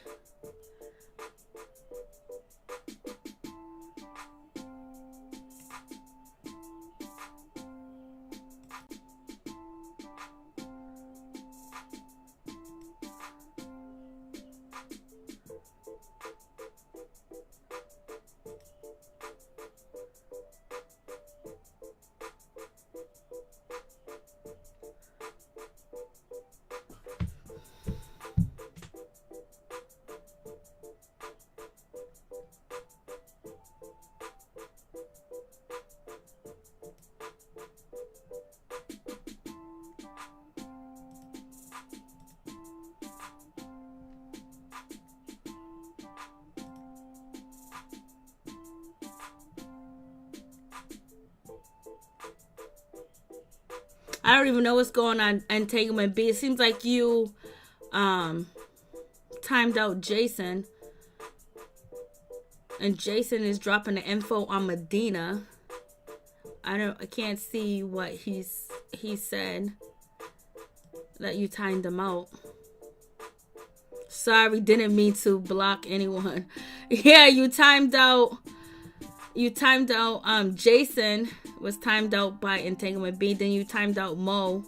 I don't even know what's going on, entanglement B. It seems like you timed out Jason, and Jason is dropping the info on Medina. I can't see what he said that you timed him out. Sorry, didn't mean to block anyone. Yeah, you timed out Jason was timed out by entanglement B. Then you timed out Mo.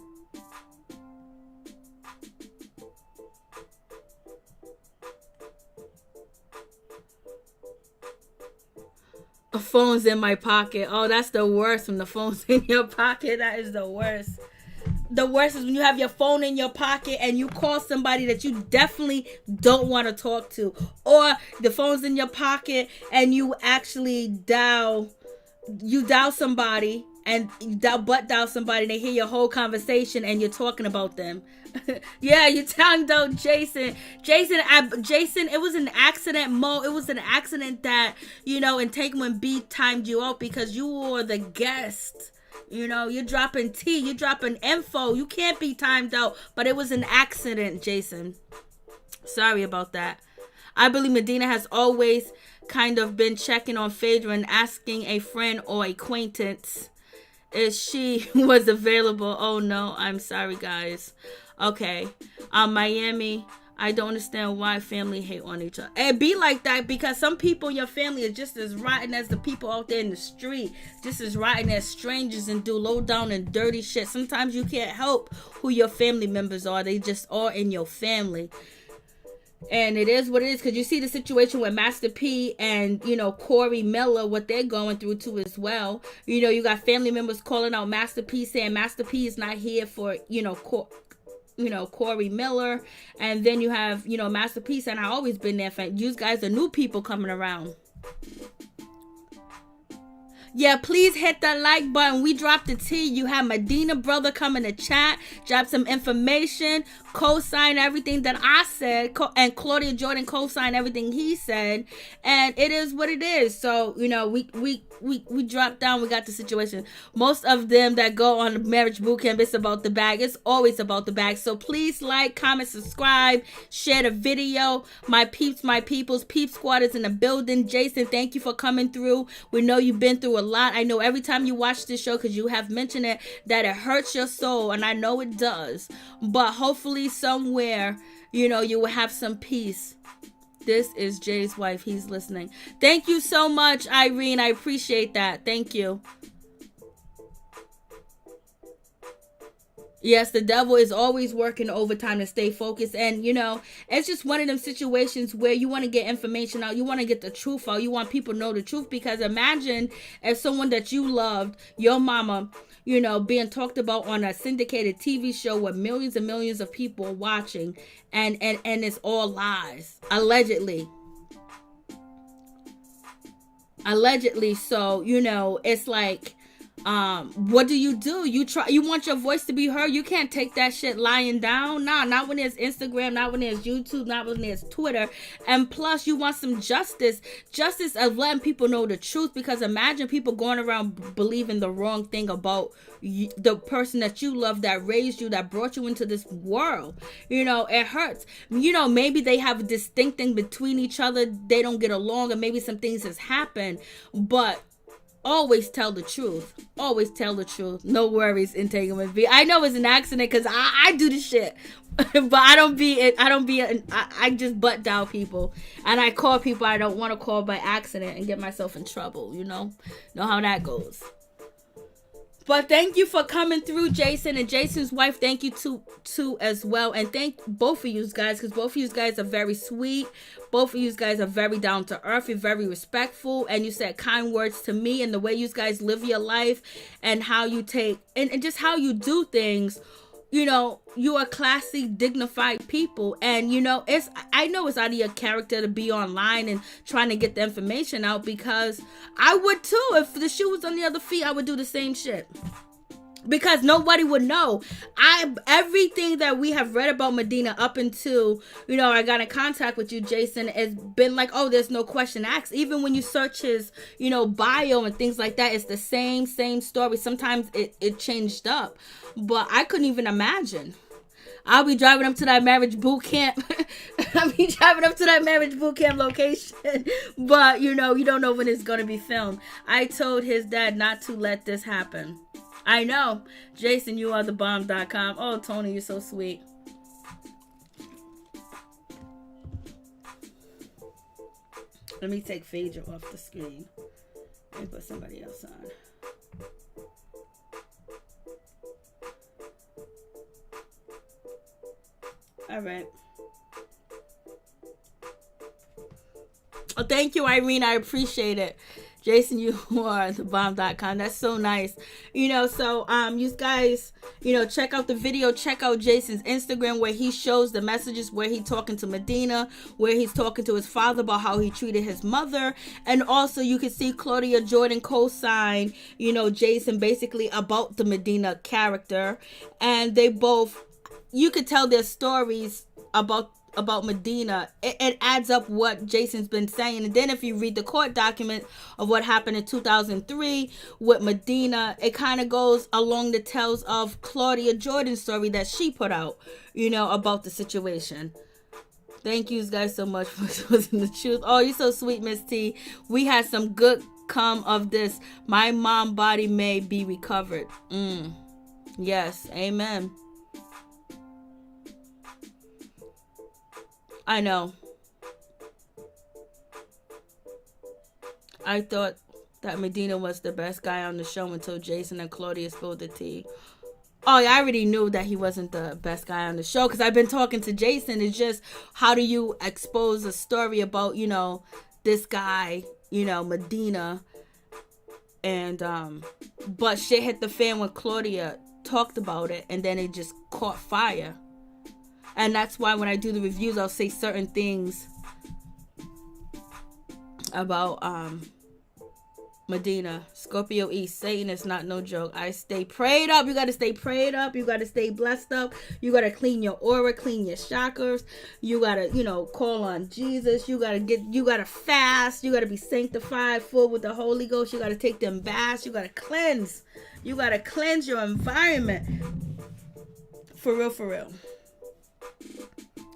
The phone's in my pocket. Oh, that's the worst when the phone's in your pocket. That is the worst. The worst is when you have your phone in your pocket and you call somebody that you definitely don't want to talk to. Or the phone's in your pocket and you actually dial somebody, and you dial somebody, and they hear your whole conversation and you're talking about them. Yeah, you timed out Jason. Jason, it was an accident, Mo. It was an accident that, entanglement B timed you out because you were the guest. You're dropping tea, you're dropping info. You can't be timed out, but it was an accident, Jason. Sorry about that. I believe Medina has always kind of been checking on Phaedra and asking a friend or acquaintance if she was available. Oh no, I'm sorry, guys. Okay. Miami, I don't understand why family hate on each other. It be like that because some people in your family are just as rotten as the people out there in the street. Just as rotten as strangers and do low down and dirty shit. Sometimes you can't help who your family members are. They just are in your family. And it is what it is, because you see the situation with Master P and, Corey Miller, what they're going through too as well. You got family members calling out Master P, saying Master P is not here for, Corey Miller. And then you have, Master P saying, I always been there for you guys, are new people coming around. Yeah, please hit that like button. We dropped the tea. You have Medina brother coming to chat, drop some information, co-sign everything that I said, and Claudia Jordan co-sign everything he said, and it is what it is. So we dropped down. We got the situation. Most of them that go on the marriage boot camp, it's about the bag. It's always about the bag. So please like, comment, subscribe, share the video. My peeps, my peoples, Peep Squad is in the building. Jason, thank you for coming through. We know you've been through a lot. I know every time you watch this show, because you have mentioned it, that it hurts your soul, and I know it does. But hopefully somewhere, you will have some peace. This is Jay's wife. He's listening. Thank you so much, Irene. I appreciate that. Thank you. Yes, the devil is always working overtime to stay focused. And, it's just one of them situations where you want to get information out. You want to get the truth out. You want people to know the truth. Because imagine if someone that you loved, your mama, being talked about on a syndicated TV show with millions and millions of people watching. And it's all lies. Allegedly. So, it's like, what do? You want your voice to be heard. You can't take that shit lying down. Nah, not when there's Instagram, not when there's YouTube, not when there's Twitter. And plus, you want some justice of letting people know the truth. Because imagine people going around believing the wrong thing about the person that you love, that raised you, that brought you into this world. It hurts. Maybe they have a distinct thing between each other. They don't get along, or maybe some things has happened. But always tell the truth. Always tell the truth. No worries, Entanglement V. I know it's an accident, because I do the shit. But I just butt dial people. And I call people I don't want to call by accident and get myself in trouble, Know how that goes. But thank you for coming through, Jason, and Jason's wife. Thank you too as well. And thank both of you guys, because both of you guys are very sweet. Both of you guys are very down to earth. You're very respectful, and you said kind words to me, and the way you guys live your life and how you take and just how you do things. You are classy, dignified people. And, I know it's out of your character to be online and trying to get the information out, because I would too. If the shoe was on the other feet, I would do the same shit. Because nobody would know. Everything that we have read about Medina up until, I got in contact with you, Jason, has been like, oh, there's no question asked. Even when you search his, bio and things like that, it's the same story. Sometimes it changed up. But I couldn't even imagine. I'll be driving up to that marriage boot camp. Location. But, you don't know when it's going to be filmed. I told his dad not to let this happen. I know. Jason, you are the bomb.com. Oh, Tony, you're so sweet. Let me take Phaedra off the screen. Let me put somebody else on. All right. Oh, thank you, Irene. I appreciate it. Jason, you are the bomb.com. That's so nice. So you guys, check out the video. Check out Jason's Instagram, where he shows the messages, where he's talking to Medina, where he's talking to his father about how he treated his mother. And also you can see Claudia Jordan co-sign, Jason, basically about the Medina character. And they both, you could tell their stories about Medina. It adds up what Jason's been saying. And then if you read the court document of what happened in 2003 with Medina, it kind of goes along the tales of Claudia Jordan's story that she put out, about the situation. Thank you guys so much for choosing the truth. Oh, you're so sweet, Miss T. We had some good come of this. My mom body may be recovered. Yes, amen. I know. I thought that Medina was the best guy on the show until Jason and Claudia spilled the tea. Oh, yeah, I already knew that he wasn't the best guy on the show because I've been talking to Jason. It's just, how do you expose a story about, this guy, Medina, and but shit hit the fan when Claudia talked about it, and then it just caught fire. And that's why when I do the reviews, I'll say certain things about Medina. Scorpio East, Satan is not no joke. I stay prayed up. You got to stay prayed up. You got to stay blessed up. You got to clean your aura, clean your chakras. You got to, call on Jesus. You got to fast. You got to be sanctified, full with the Holy Ghost. You got to take them baths. You got to cleanse. You got to cleanse your environment. For real, for real.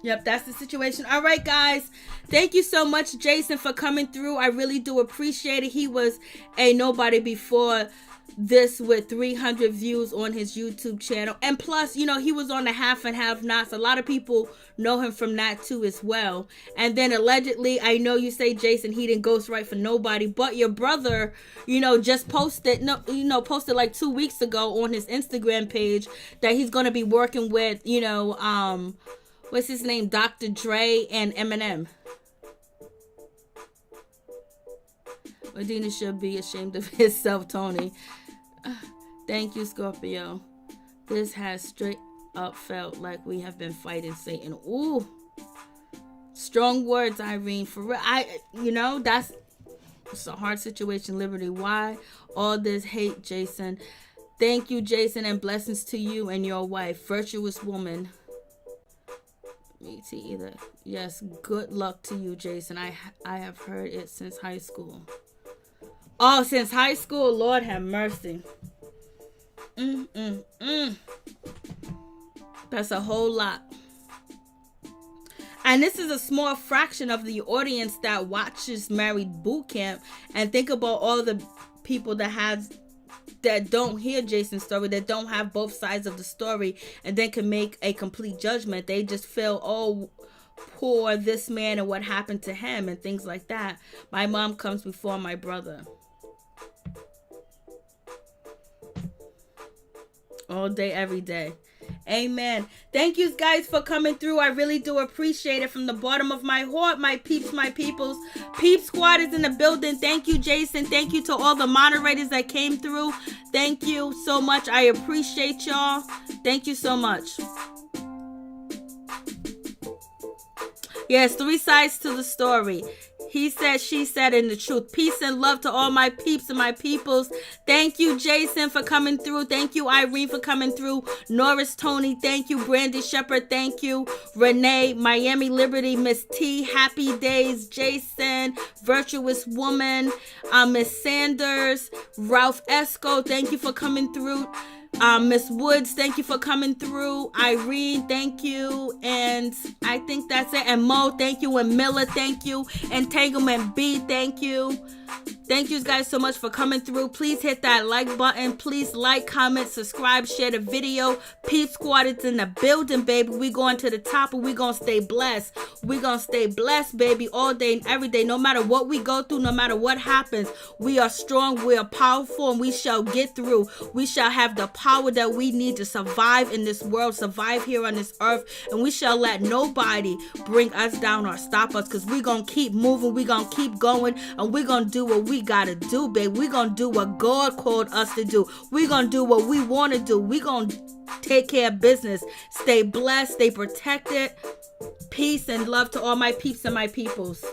Yep, that's the situation. All right, guys. Thank you so much, Jason, for coming through. I really do appreciate it. He was a nobody before this with 300 views on his YouTube channel. And plus, he was on the Half and Half Nots. A lot of people know him from that too as well. And then allegedly, I know you say, Jason, he didn't ghostwrite for nobody, but your brother, just posted like 2 weeks ago on his Instagram page that he's going to be working with, what's his name? Dr. Dre and Eminem. Medina should be ashamed of himself, Tony. Thank you, Scorpio. This has straight up felt like we have been fighting Satan. Ooh. Strong words, Irene. For real. It's a hard situation, Liberty. Why all this hate, Jason? Thank you, Jason, and blessings to you and your wife. Virtuous woman. Me too, either. Yes, good luck to you, Jason. I have heard it since high school. Oh, since high school? Lord have mercy. That's a whole lot. And this is a small fraction of the audience that watches Married Boot Camp. And think about all the people that don't hear Jason's story, that don't have both sides of the story, and then can make a complete judgment. They just feel, oh, poor this man and what happened to him and things like that. My mom comes before my brother. All day, every day. Amen. Thank you guys for coming through. I really do appreciate it from the bottom of my heart. My peeps, my peoples. Peep Squad is in the building. Thank you, Jason. Thank you to all the moderators that came through. Thank you so much. I appreciate y'all. Thank you so much. Yes, 3 sides to the story. He said, she said, and the truth. Peace and love to all my peeps and my peoples. Thank you, Jason, for coming through. Thank you, Irene, for coming through. Norris, Tony, thank you. Brandy, Scheper, thank you. Renee, Miami Liberty, Miss T, Happy Days, Jason, Virtuous Woman, Miss Sanders, Ralph Esco, thank you for coming through. Miss Woods, thank you for coming through. Irene, thank you. And I think that's it. And Mo, thank you. And Miller, thank you. Entanglement B, thank you. Thank you guys so much for coming through. Please hit that like button. Please like, comment, subscribe, share the video. Peep Squad is in the building, baby. We going to the top and we gonna stay blessed. We gonna stay blessed, baby, all day and every day. No matter what we go through, no matter what happens, we are strong, we are powerful, and we shall get through. We shall have the power that we need to survive in this world, survive here on this earth, and we shall let nobody bring us down or stop us, because we gonna keep moving, we gonna keep going, and we gonna do what we gotta do, babe. We gonna do what God called us to do. We gonna do what we want to do. We gonna take care of business. Stay blessed, stay protected. Peace and love to all my peeps and my peoples.